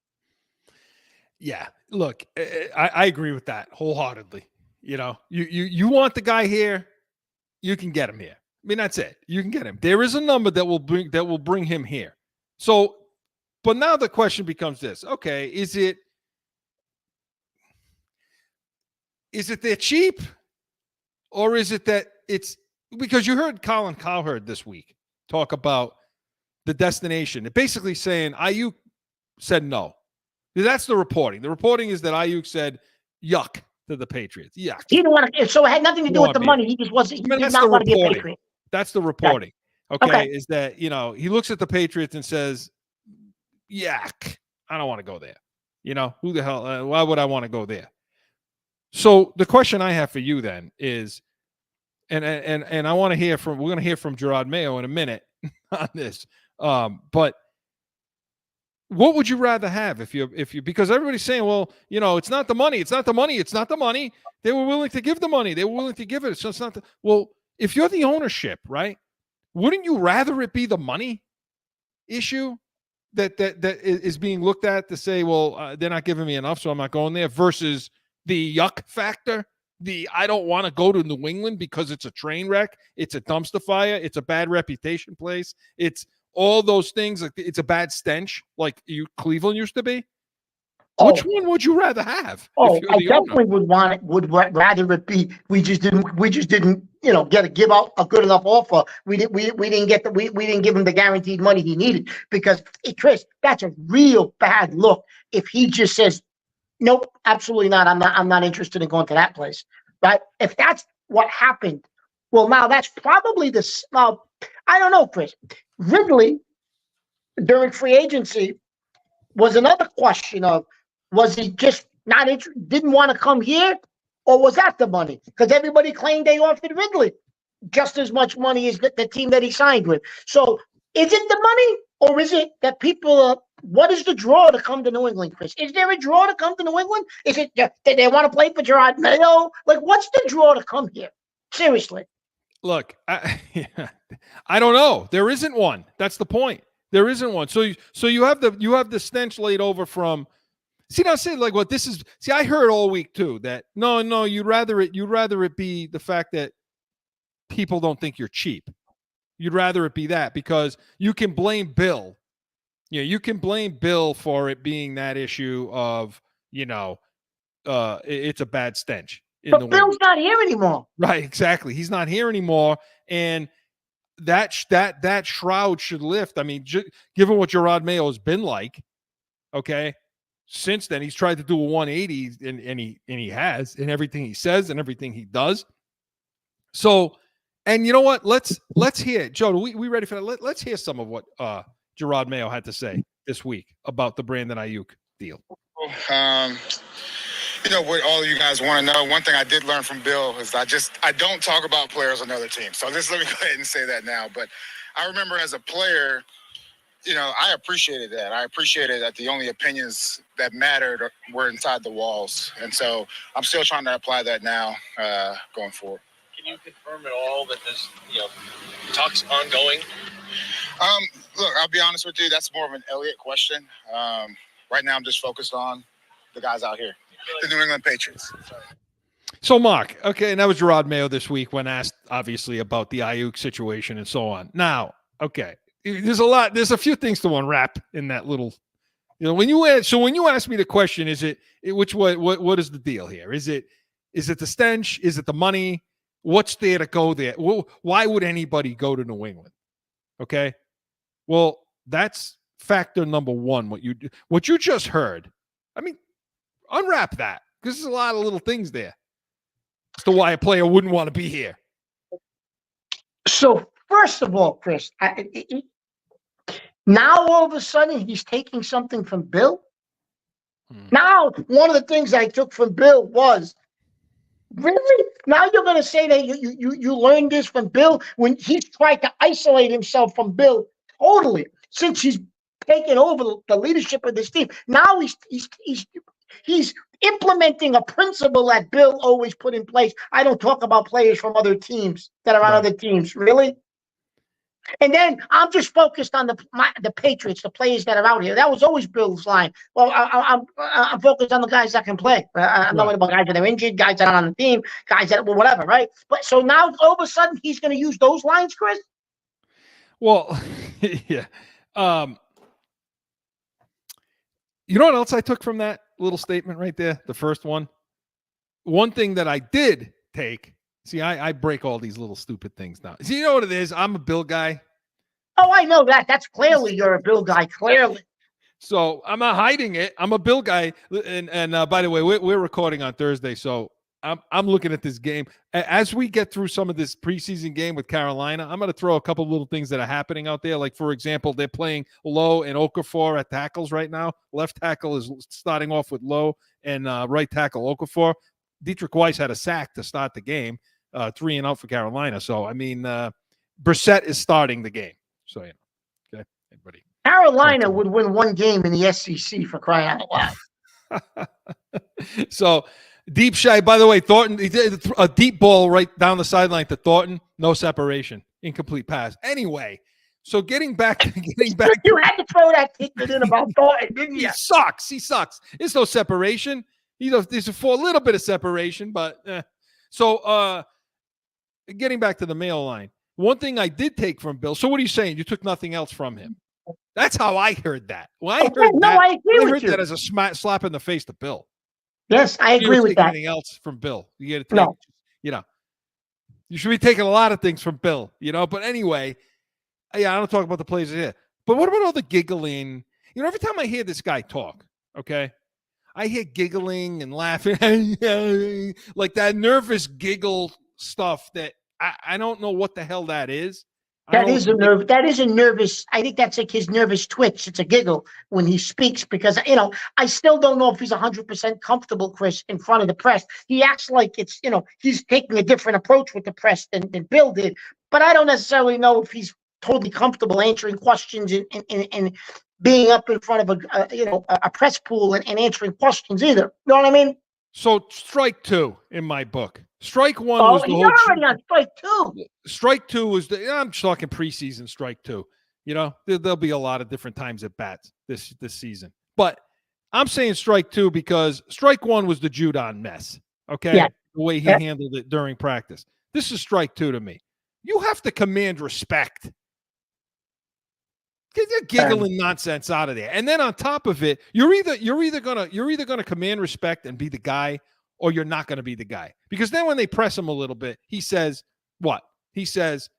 Yeah, look, I agree with that wholeheartedly. You want the guy here, you can get him here. I mean, that's it. You can get him. There is a number that will bring him here. So, but now the question becomes this: okay, is it they're cheap, or is it that it's because you heard Colin Cowherd this week talk about the destination? It basically saying Aiyuk said no. That's the reporting. The reporting is that Aiyuk said yuck to the Patriots. Yuck. He didn't want to, so it had nothing to do with the money. He just wasn't. He did not want to be a Patriot. That's the reporting. Okay, is that he looks at the Patriots and says, yuck, I don't want to go there. Who the hell? Why would I want to go there? So the question I have for you then is, and I want to hear from. We're going to hear from Jerod Mayo in a minute on this. But what would you rather have if you because everybody's saying, well, it's not the money. It's not the money. It's not the money. They were willing to give the money. They were willing to give it. So it's not well, if you're the ownership, right? Wouldn't you rather it be the money issue that is being looked at to say, well, they're not giving me enough, so I'm not going there, versus the yuck factor I don't want to go to New England because it's a train wreck, it's a dumpster fire, it's a bad reputation place, it's all those things, like it's a bad stench, like Cleveland used to be. Which one would you rather have? I definitely would rather it be. We just didn't, give out a good enough offer. We didn't give him the guaranteed money he needed, because Chris, that's a real bad look if he just says, nope, absolutely not. I'm not interested in going to that place. Right? If that's what happened, well, now that's probably now, I don't know, Chris. Ridley during free agency was another question of, was he just not didn't want to come here, or was that the money? Because everybody claimed they offered Ridley just as much money as the team that he signed with. So is it the money, or is it that people what is the draw to come to New England, Chris? Is there a draw to come to New England? Is it that they want to play for Jerod Mayo? Like, what's the draw to come here? Seriously. Look, I don't know. There isn't one. That's the point. There isn't one. So you have the stench laid over from. See, now say like what this is. See, I heard all week too that no, you'd rather it be the fact that people don't think you're cheap. You'd rather it be that, because you can blame Bill. Yeah, you can blame Bill for it being that issue of it's a bad stench. But Bill's not here anymore. Right, exactly. He's not here anymore, and that shroud should lift. I mean, given what Jerod Mayo has been like, okay. Since then, he's tried to do a 180, and he has, in everything he says and everything he does. So, and you know what? Let's hear, Joe. We ready for that? Let's hear some of what Jerod Mayo had to say this week about the Brandon Aiyuk deal. What all of you guys want to know, one thing I did learn from Bill is I don't talk about players on other teams. So just let me go ahead and say that now. But I remember as a player, I appreciated that. I appreciated that the only opinions that mattered were inside the walls. And so I'm still trying to apply that now going forward. Can you confirm at all that this, talks ongoing? Look, I'll be honest with you. That's more of an Elliott question. Right now I'm just focused on the guys out here, the New England Patriots. So, Mark, okay, and that was Jerod Mayo this week when asked, obviously, about the Aiyuk situation and so on. Now, okay. There's a few things to unwrap in that little, when you ask me the question, is it what is the deal here? Is it the stench? Is it the money? What's there to go there? Why would anybody go to New England? Okay. Well, that's factor number one. What you just heard. I mean, unwrap that, because there's a lot of little things there as to why a player wouldn't want to be here. So, first of all, Chris, now all of a sudden he's taking something from Bill. Now, one of the things I took from Bill was, really? Now you're going to say that you learned this from Bill, when he's tried to isolate himself from Bill totally since he's taken over the leadership of this team. Now he's implementing a principle that Bill always put in place. I don't talk about players from other teams that are on other teams. Really? And then I'm just focused on the Patriots, the players that are out here. That was always Bill's line. Well, I'm focused on the guys that can play. I'm not worried about guys that are injured, guys that are on the team, guys that whatever, right? But so now all of a sudden he's going to use those lines, Chris? Well, yeah. You know what else I took from that little statement right there? The first one. One thing that I did take. See, I break all these little stupid things now. See, you know what it is? I'm a Bill guy. Oh, I know that. That's clearly you're a Bill guy. Clearly. So I'm not hiding it. I'm a Bill guy. And by the way, we're recording on Thursday, so I'm looking at this game. As we get through some of this preseason game with Carolina, I'm going to throw a couple little things that are happening out there. Like, for example, they're playing Lowe and Okafor at tackles right now. Left tackle is starting off with Lowe, and right tackle Okafor. Dietrich Weiss had a sack to start the game, 3 and out for Carolina. So, I mean, Brissett is starting the game. So, okay, everybody. Carolina would win one game in the SEC, for crying out loud. So, deep shy. By the way, Thornton, he did a deep ball right down the sideline to Thornton. No separation. Incomplete pass. Anyway, so getting back. You had to throw that tidbit in about Thornton, didn't you? He sucks. There's no separation. There's a little bit of separation, but So getting back to the mail line, one thing I did take from Bill. So what are you saying? You took nothing else from him? That's how I heard that. Well, I heard that. I agree with you. That as a slap in the face to Bill. Yes, I agree with that. Anything else from Bill? You got to take. No. You should be taking a lot of things from Bill. But anyway, yeah, I don't talk about the plays here. But what about all the giggling? Every time I hear this guy talk, okay, I hear giggling and laughing, like that nervous giggle stuff that I don't know what the hell that is. That is a nervous. I think that's like his nervous twitch. It's a giggle when he speaks because I still don't know if he's 100% comfortable, Chris, in front of the press. He acts like it's he's taking a different approach with the press than Bill did. But I don't necessarily know if he's totally comfortable answering questions and being up in front of a press pool and answering questions either. You know what I mean? So strike two in my book. Strike one was the whole. You're already on strike two. Strike two was I'm just talking preseason strike two. There'll be a lot of different times at bats this season. But I'm saying strike two because strike one was the Judon mess. Okay. Yeah. The way he handled it during practice. This is strike two to me. You have to command respect. Get your giggling nonsense out of there. And then on top of it, you're either gonna command respect and be the guy, or you're not gonna be the guy. Because then when they press him a little bit, he says what? He says,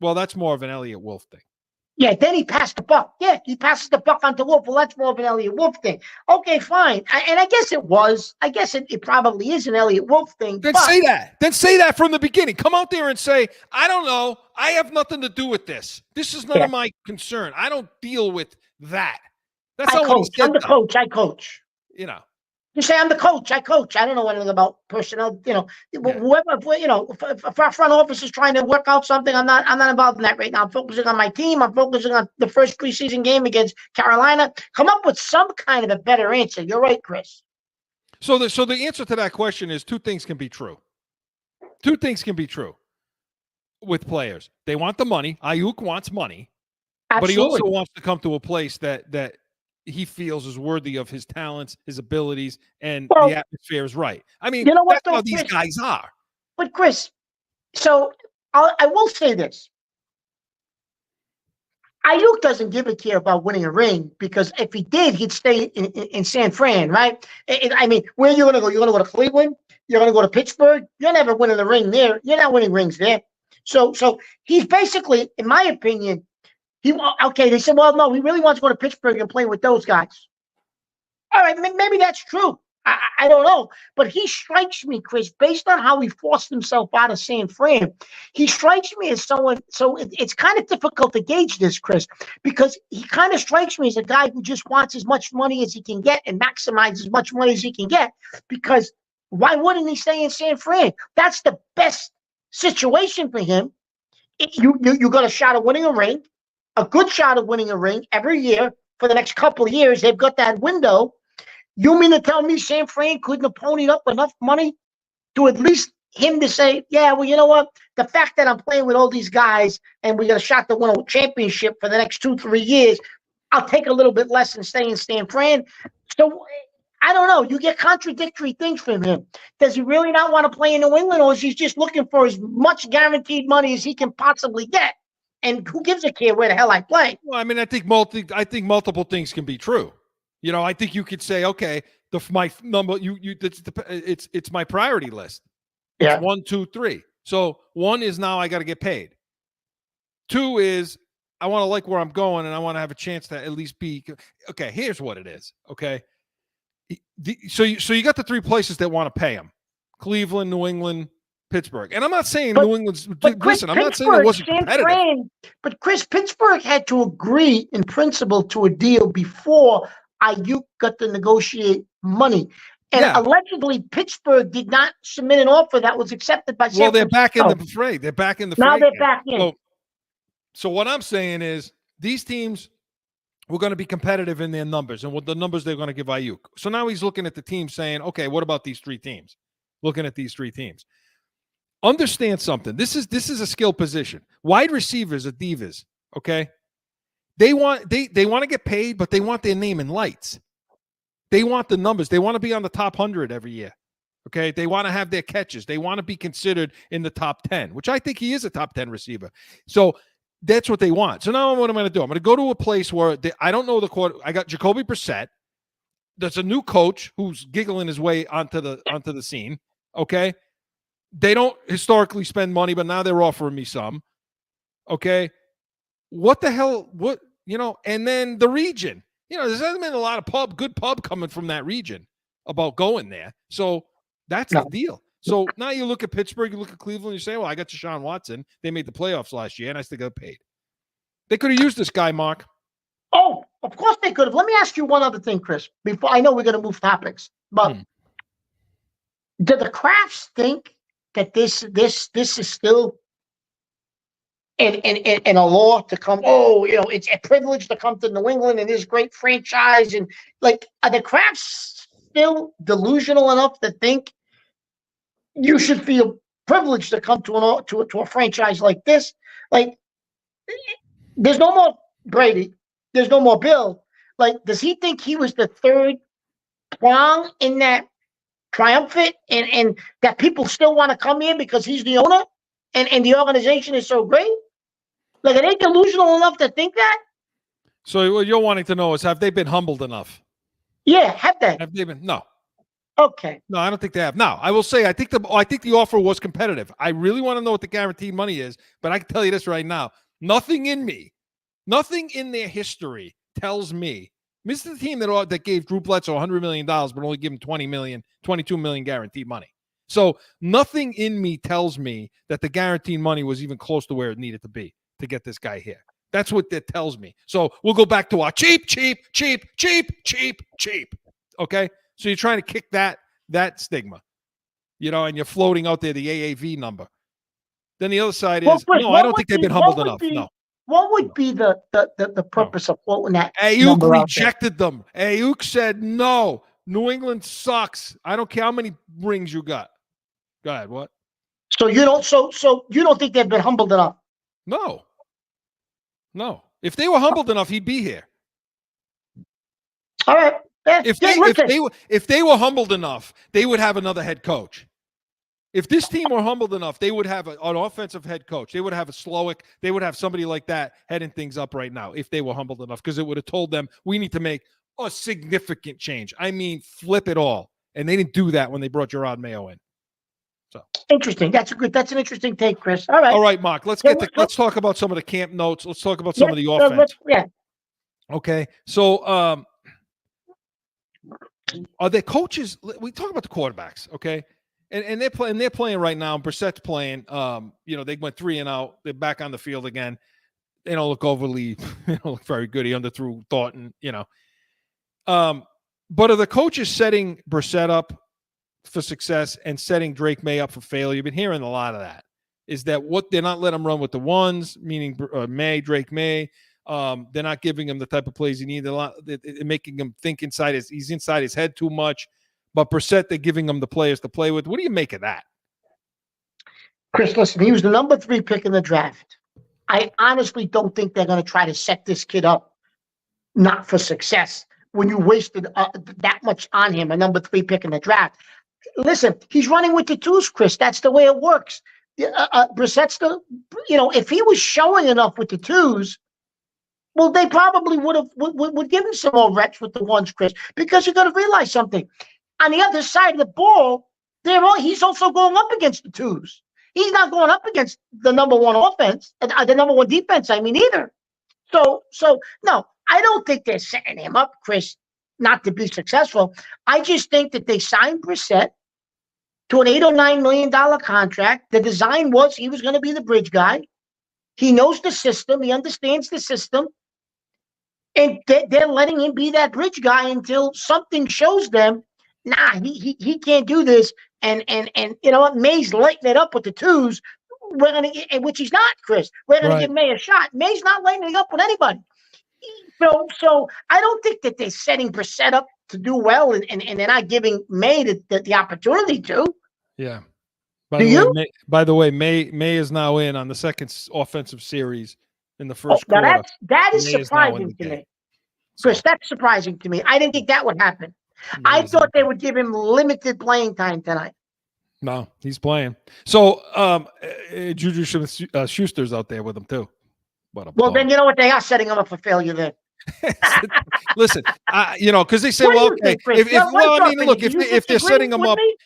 well, that's more of an Elliott Wolf thing. Yeah, then he passed the buck. Yeah, he passes the buck on to Wolf. Well, that's more of an Elliott Wolf thing. Okay, fine. And I guess it was. I guess it probably is an Elliott Wolf thing. Then say that. Then say that from the beginning. Come out there and say, I don't know. I have nothing to do with this. This is none of my concern. I don't deal with that. That's I coach. I'm the coach. I coach. You say I'm the coach. I coach. I don't know anything about personnel. Whoever. If our front office is trying to work out something, I'm not involved in that right now. I'm focusing on my team. I'm focusing on the first preseason game against Carolina. Come up with some kind of a better answer. You're right, Chris. So the answer to that question is two things can be true. Two things can be true with players. They want the money. Aiyuk wants money, Absolutely. But he also wants to come to a place that he feels is worthy of his talents, his abilities, and the atmosphere is right. I mean, that's how these guys are. But Chris, so I will say this. Aiyuk doesn't give a care about winning a ring because if he did, he'd stay in San Fran, right? I mean, where are you going to go? You're going to go to Cleveland? You're going to go to Pittsburgh? You're never winning a ring there. You're not winning rings there. So he's basically, in my opinion, they said, well, no, he really wants to go to Pittsburgh and play with those guys. All right, maybe that's true. I don't know. But he strikes me, Chris, based on how he forced himself out of San Fran, he strikes me as someone, so it's kind of difficult to gauge this, Chris, because he kind of strikes me as a guy who just wants as much money as he can get and maximize as much money as he can get, because why wouldn't he stay in San Fran? That's the best situation for him. You got a shot of winning a ring. A good shot of winning a ring every year for the next couple of years. They've got that window. You mean to tell me San Fran couldn't have ponied up enough money to at least him to say, yeah, well, you know what? The fact that I'm playing with all these guys and we got a shot to win a championship for the next 2-3 years, I'll take a little bit less and stay in San Fran. So I don't know. You get contradictory things from him. Does he really not want to play in New England, or is he just looking for as much guaranteed money as he can possibly get? And who gives a care where the hell I play? Well, I mean, I think multiple things can be true. I think you could say, okay, my number, it's my priority list. Yeah. It's 1, 2, 3. So 1 is now I got to get paid. 2 is I want to like where I'm going and I want to have a chance to at least be. Okay, here's what it is. Okay. So you got the 3 places that want to pay him: Cleveland, New England, Pittsburgh. And I'm not saying New England's. Listen, I'm not saying it wasn't competitive. But Chris, Pittsburgh had to agree in principle to a deal before Aiyuk got to negotiate money. And allegedly, Pittsburgh did not submit an offer that was accepted by San Francisco. Well, they're back in the fray. They're back in the fray. Now they're back in. So what I'm saying is these teams were going to be competitive in their numbers and what the numbers they're going to give Aiyuk. So now he's looking at the team saying, okay, what about these 3 teams? Looking at these 3 teams. Understand something. This is a skill position. Wide receivers are divas, okay? They want to get paid, but they want their name in lights. They want the numbers. They want to be on the top 100 every year. Okay, they want to have their catches. They want to be considered in the top 10, which I think he is a top 10 receiver. So that's what they want. So now what I'm going to do, I'm going to go to a place where I don't know the quarter. I got Jacoby Brissett. There's a new coach who's giggling his way onto the scene. Okay, they don't historically spend money, but now they're offering me some. Okay, what the hell? What, and then the region. There's hasn't been a lot of good pub coming from that region about going there. So that's the deal. So now you look at Pittsburgh, you look at Cleveland, you say, well, I got Deshaun Watson. They made the playoffs last year, and I still got paid. They could have used this guy, Mark. Oh, of course they could have. Let me ask you one other thing, Chris, before I know we're going to move topics. But do the Crafts think that this is still in a law to come? Oh, it's a privilege to come to New England and this great franchise. And are the Crafts still delusional enough to think you should feel privileged to come to a franchise like this? Like, there's no more Brady. There's no more Bill. Does he think he was the third prong in that triumvirate and that people still want to come here because he's the owner and the organization is so great? Are they delusional enough to think that? So what you're wanting to know is, have they been humbled enough? Yeah, have they? Have they been? No. Okay. No, I don't think they have. Now, I will say, I think the offer was competitive. I really want to know what the guaranteed money is, but I can tell you this right now. Nothing in their history tells me, this is the team that gave Drew Bledsoe $100 million, but only give him $22 million guaranteed money. So nothing in me tells me that the guaranteed money was even close to where it needed to be to get this guy here. That's what that tells me. So we'll go back to our cheap. Okay? So you're trying to kick that stigma, and you're floating out there the AAV number. Then the other side is, Chris, no, I don't think they've been humbled enough. No. What would be the purpose of floating that? Aiyuk rejected them. Aiyuk said, no, New England sucks. I don't care how many rings you got. Go ahead, what? So you don't think they've been humbled enough? No. If they were humbled enough, he'd be here. All right. If they were humbled enough, they would have another head coach. If this team were humbled enough, they would have an offensive head coach. They would have a Slowick. They would have somebody like that heading things up right now if they were humbled enough, because it would have told them we need to make a significant change. I mean, flip it all. And they didn't do that when they brought Jerod Mayo in. So interesting. That's an interesting take, Chris. All right, Mark. Let's talk about some of the camp notes. Let's talk about some of the offense. Okay. So are they coaches? We talk about the quarterbacks, okay? And they're playing right now. Brissett's playing. They went 3 and out. They're back on the field again. They don't look overly, they don't look very good. He underthrew Thornton, But are the coaches setting Brissett up for success and setting Drake May up for failure? You've been hearing a lot of that. Is that what they're not letting him run with the ones, meaning Drake May. They're not giving him the type of plays he needs. They're making him think he's inside his head too much. But Brissett, they're giving him the players to play with. What do you make of that? Chris, listen, he was the number 3 pick in the draft. I honestly don't think they're going to try to set this kid up not for success when you wasted that much on him, a number 3 pick in the draft. Listen, he's running with the twos, Chris. That's the way it works. Brissett's if he was showing enough with the twos, well, they probably would give him some more reps with the ones, Chris, because you got to realize something. On the other side of the ball, he's also going up against the twos. He's not going up against the number 1 offense, the number 1 defense, either. So no, I don't think they're setting him up, Chris, not to be successful. I just think that they signed Brissett to an $8 or $9 million contract. The design was he was going to be the bridge guy. He knows the system. He understands the system. And they're letting him be that bridge guy until something shows them, he can't do this. And you know what? May's lighting it up with the twos. We're going to, which he's not, Chris. We're going to give May a shot. May's not lighting it up with anybody. So I don't think that they're setting Brissett up to do well, and they're not giving May the opportunity to. Yeah. By the way, May is now in on the second offensive series in the first quarter. That is surprising to me. Chris, that's surprising to me. I didn't think that would happen. I thought they would give him limited playing time tonight. No, he's playing. So Juju Schuster's out there with him too. Well, then you know what? They are setting him up for failure then. Listen, because they say, What do well, you okay, think, Chris? if they're setting him up, me?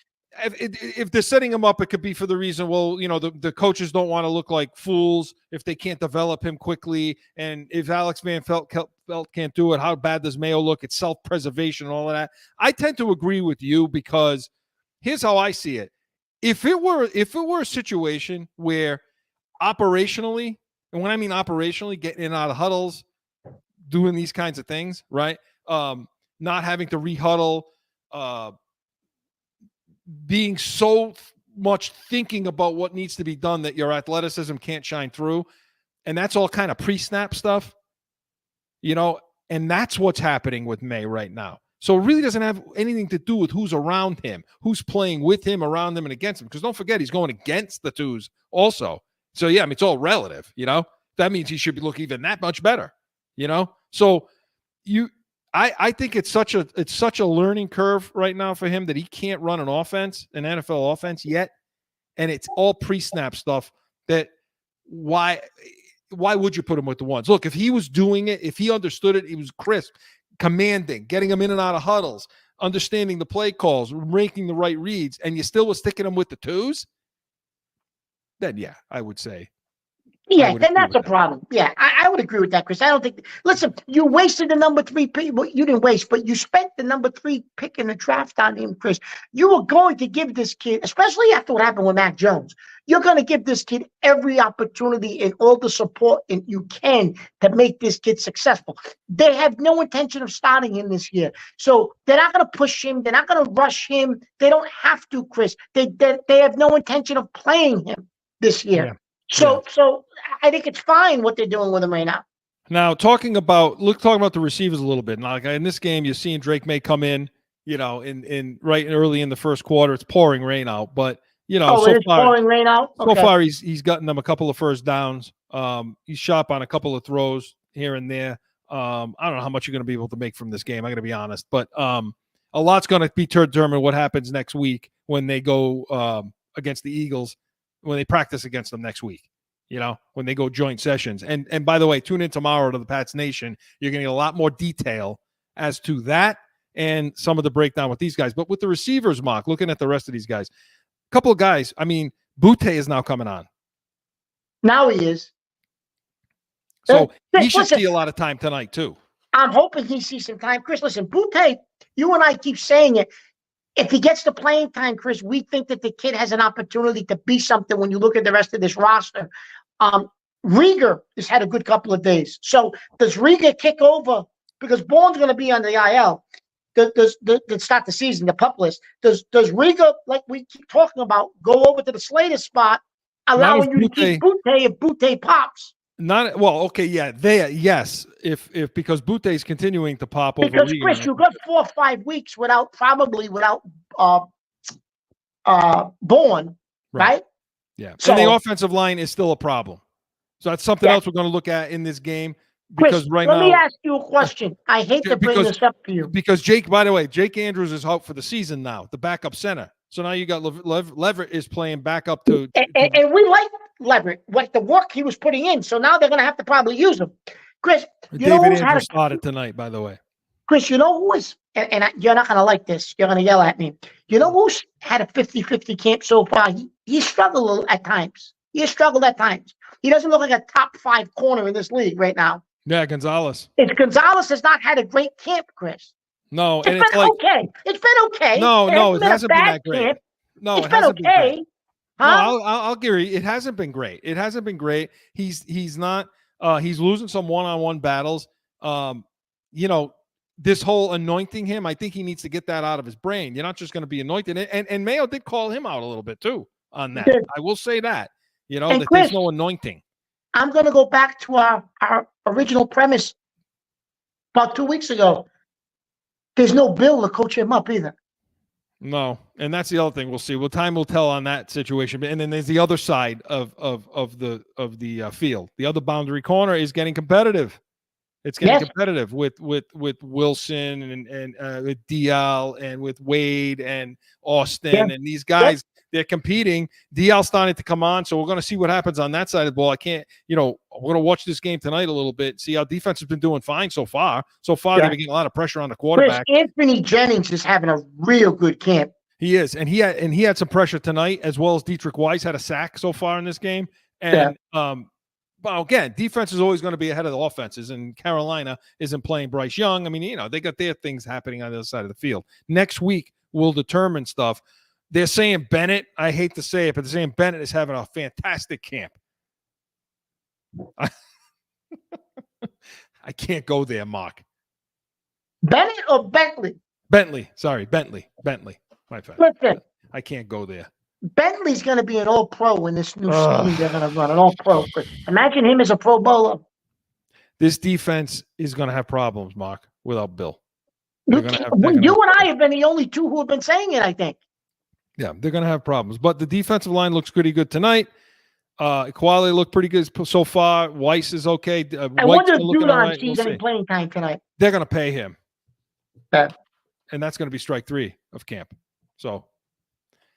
if they're setting him up, it could be for the reason, well, the coaches don't want to look like fools if they can't develop him quickly, and if Alex Van Pelt can't do it, how bad does Mayo look? It's self-preservation and all of that. I tend to agree with you because here's how I see it. If it were a situation where operationally, and when I mean operationally, getting in and out of huddles, doing these kinds of things, right? Not having to rehuddle, being so much thinking about what needs to be done that your athleticism can't shine through. And that's all kind of pre-snap stuff, and that's what's happening with May right now. So it really doesn't have anything to do with who's around him, who's playing with him, around him, and against him. Because don't forget, he's going against the twos also. So, yeah, it's all relative, That means he should look even that much better, So I think it's such a learning curve right now for him that he can't run an NFL offense yet. And it's all pre-snap stuff that why would you put him with the ones? Look, if he was doing it, if he understood it, he was crisp, commanding, getting him in and out of huddles, understanding the play calls, making the right reads, and you still was sticking him with the twos, then yeah, I would say. Yeah, then that's a problem. Yeah, I would agree with that, Chris. I don't think. Listen, you wasted the number 3 pick. Well, you didn't waste, but you spent the number 3 pick in the draft on him, Chris. You were going to give this kid, especially after what happened with Mac Jones, you're going to give this kid every opportunity and all the support you can to make this kid successful. They have no intention of starting him this year, so they're not going to push him. They're not going to rush him. They don't have to, Chris. They have no intention of playing him this year. Yeah. So I think it's fine what they're doing with him right now. Now, talking about the receivers a little bit. Now, in this game, you're seeing Drake May come in, in right early in the first quarter. It's pouring rain out, but pouring rain out. Okay. So far, he's gotten them a couple of first downs. He's sharp on a couple of throws here and there. I don't know how much you're going to be able to make from this game. I'm going to be honest, but a lot's going to be determined what happens next week when they go against the Eagles. When they practice against them next week, when they go joint sessions. And by the way, tune in tomorrow to the Pats Nation. You're going to get a lot more detail as to that and some of the breakdown with these guys. But with the receivers, Mark, looking at the rest of these guys, a couple of guys, Butte is now coming on. Now he is. So he should see a lot of time tonight, too. I'm hoping he sees some time. Chris, listen, Butte, you and I keep saying it. If he gets the playing time, Chris, we think that the kid has an opportunity to be something when you look at the rest of this roster. Rieger has had a good couple of days. So does Rieger kick over? Because Bourne's going to be on the IL. Does start the season, the PUP list. Does Rieger, like we keep talking about, go over to the Slater spot, allowing you to keep Butte if Butte pops? Yes. If because Butte is continuing to pop over. Because Chris, you got 4 or 5 weeks without Bourne, right? Yeah. So and the offensive line is still a problem. So that's something else we're going to look at in this game. Because Chris, let me ask you a question. I hate to bring this up to you. Because Jake Andrews is out for the season now, the backup center. So now you got Leverett is playing backup to and we like Leverett, what the work he was putting in. So now they're going to have to probably use him. Chris, David Andrews started tonight, by the way. Chris, you know who is, and you're not going to like this. You're going to yell at me. You know who's had a 50-50 camp so far? He struggled at times. He doesn't look like a top 5 corner in this league right now. Yeah, Gonzalez. Gonzalez has not had a great camp, Chris. No, it's been okay. It's been okay. No, it hasn't been that great. Camp. No, it's been okay. Huh? No, I'll agree. It hasn't been great. He's not. He's losing some one-on-one battles. This whole anointing him, I think he needs to get that out of his brain. You're not just going to be anointed. And Mayo did call him out a little bit too on that. I will say that. That Chris, there's no anointing. I'm going to go back to our original premise about 2 weeks ago. There's no Bill to coach him up either. No, and that's the other thing. We'll see. Well, time will tell on that situation. And then there's the other side of the field. The other boundary corner is getting competitive. It's getting competitive with Wilson and with DL and with Wade and Austin and these guys. They're competing. DL starting to come on, so we're going to see what happens on that side of the ball. We're going to watch this game tonight a little bit, see how defense has been doing fine so far. They've been getting a lot of pressure on the quarterback. Chris, Anthony Jennings is having a real good camp. He is, and he had some pressure tonight, as well as Dietrich Weiss had a sack so far in this game. And but again, defense is always going to be ahead of the offenses, and Carolina isn't playing Bryce Young. I mean, they got their things happening on the other side of the field. Next week will determine stuff. They're saying Bennett. I hate to say it, but they're saying Bennett is having a fantastic camp. I can't go there, Mark. Bennett or Bentley? Bentley. Sorry, Bentley. My bad. Listen, I can't go there. Bentley's going to be an all-pro in this new scheme they're going to run, an all-pro. Imagine him as a pro bowler. This defense is going to have problems, Mark, without Bill. You and I have been the only two who have been saying it, I think. Yeah, they're going to have problems. But the defensive line looks pretty good tonight. Quality looked pretty good so far. Weiss is okay. I wonder if Judon sees any playing time tonight. They're going to pay him. Yeah. And that's going to be strike 3 of camp. So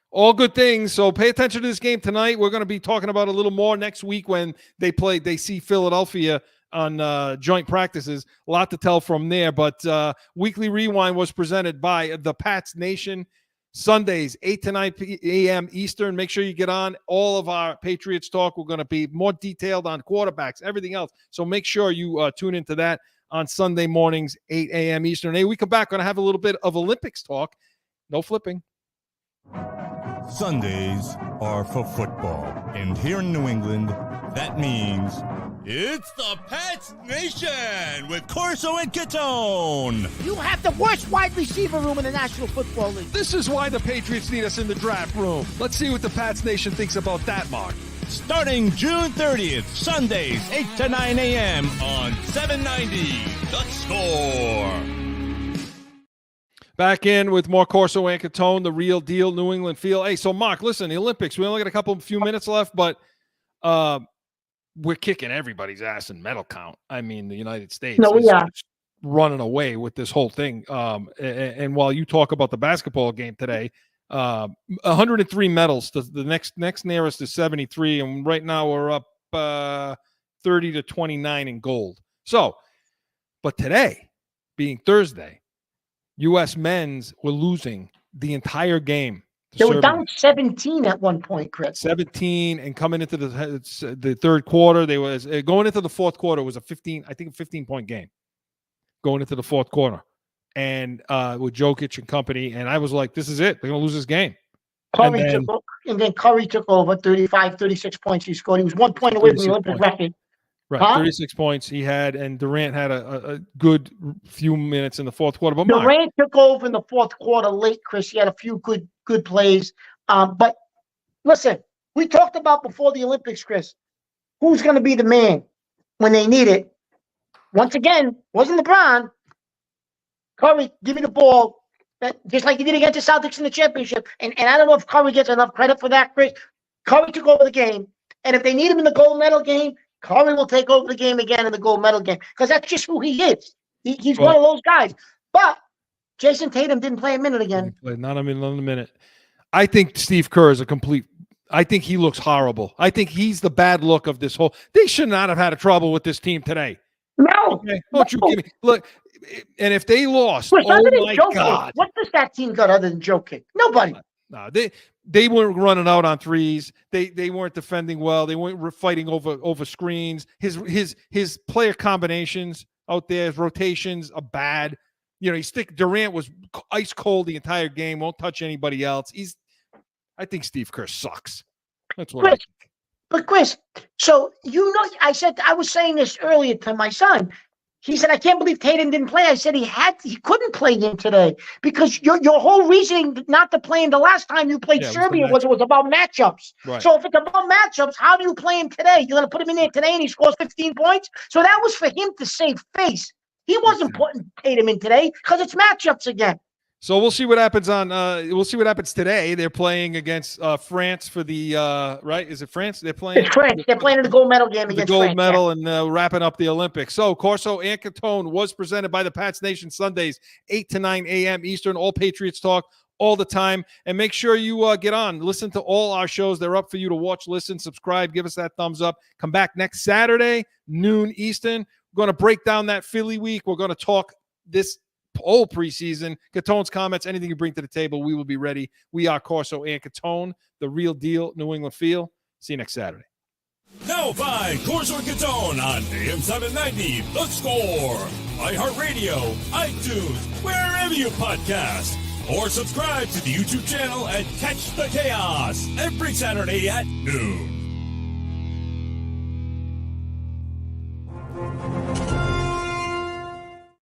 all good things. So pay attention to this game tonight. We're going to be talking about a little more next week when they see Philadelphia on joint practices. A lot to tell from there. But Weekly Rewind was presented by the Pats Nation. Sundays, 8 to 9 a.m. Eastern. Make sure you get on all of our Patriots talk. We're going to be more detailed on quarterbacks, everything else. So make sure you tune into that on Sunday mornings, 8 a.m. Eastern. Hey, we come back, going to have a little bit of Olympics talk. No flipping. Sundays are for football. And here in New England, that means it's the Pats Nation with CORSO and CATONE. You have the worst wide receiver room in the National Football League. This is why the Patriots need us in the draft room. Let's see what the Pats Nation thinks about that, Mark. Starting June 30th, Sundays, 8 to 9 a.m. on 790 The Score. Back in with more Corso and Catone, the real deal New England feel. Hey, so Mark, listen, the Olympics, we only got a few minutes left, but we're kicking everybody's ass in medal count. I mean, the United States is running away with this whole thing. And while you talk about the basketball game today, 103 medals. The next nearest is 73, and right now we're up 30 to 29 in gold. So, but today, being Thursday, U.S. men's were losing the entire game. They were down 17 at one point, Chris. 17, and coming into the third quarter, they was going into the fourth quarter was a 15-point game. Going into the fourth quarter, and with Jokic and company, and I was like, "This is it. They're going to lose this game." And then Curry took over 35, 36 points. He scored. He was 1 point away from the Olympic record. Right, 36 points he had, and Durant had a good few minutes in the fourth quarter. But Durant took over in the fourth quarter late, Chris. He had a few good plays. But listen, we talked about before the Olympics, Chris, who's going to be the man when they need it. Once again, wasn't LeBron. Curry, give me the ball, just like he did against the Celtics in the championship. And I don't know if Curry gets enough credit for that, Chris. Curry took over the game. And if they need him in the gold medal game, Curry will take over the game again in the gold medal game, because that's just who he is. He's one of those guys. But Jason Tatum didn't play a minute again. Not a minute. I think Steve Kerr is I think he looks horrible. I think he's the bad look of this whole. They should not have had a trouble with this team today. No. Okay? Don't you give me look. And if they lost, Chris, my God, what does that team got other than Jokic? Nobody. No, they weren't running out on threes. They weren't defending well. They weren't fighting over screens. His player combinations out there, his rotations are bad. Durant was ice cold the entire game. Won't touch anybody else. I think Steve Kerr sucks. That's what. But Chris, so I was saying this earlier to my son. He said, I can't believe Tatum didn't play. I said he couldn't play him today because your whole reasoning not to play him the last time you played Serbia was about matchups. Right. So if it's about matchups, how do you play him today? You're going to put him in there today and he scores 15 points? So that was for him to save face. He wasn't putting Tatum in today because it's matchups again. So we'll see what happens we'll see what happens today. They're playing against France for the right? Is it France? They're playing. It's France. They're playing in the gold medal game the against gold France. medal and wrapping up the Olympics. So Corso and Catone was presented by the Pats Nation Sundays, 8 to 9 a.m. Eastern. All Patriots talk all the time. And make sure you get on. Listen to all our shows. They're up for you to watch, listen, subscribe, give us that thumbs up. Come back next Saturday, noon Eastern. We're going to break down that Philly week. We're going to talk this whole preseason. Catone's comments, anything you bring to the table, we will be ready. We are Corso and Catone, the real deal New England feel. See you next Saturday. Now find Corso and Catone on AM 790, The Score, iHeartRadio, iTunes, wherever you podcast. Or subscribe to the YouTube channel and catch the chaos every Saturday at noon.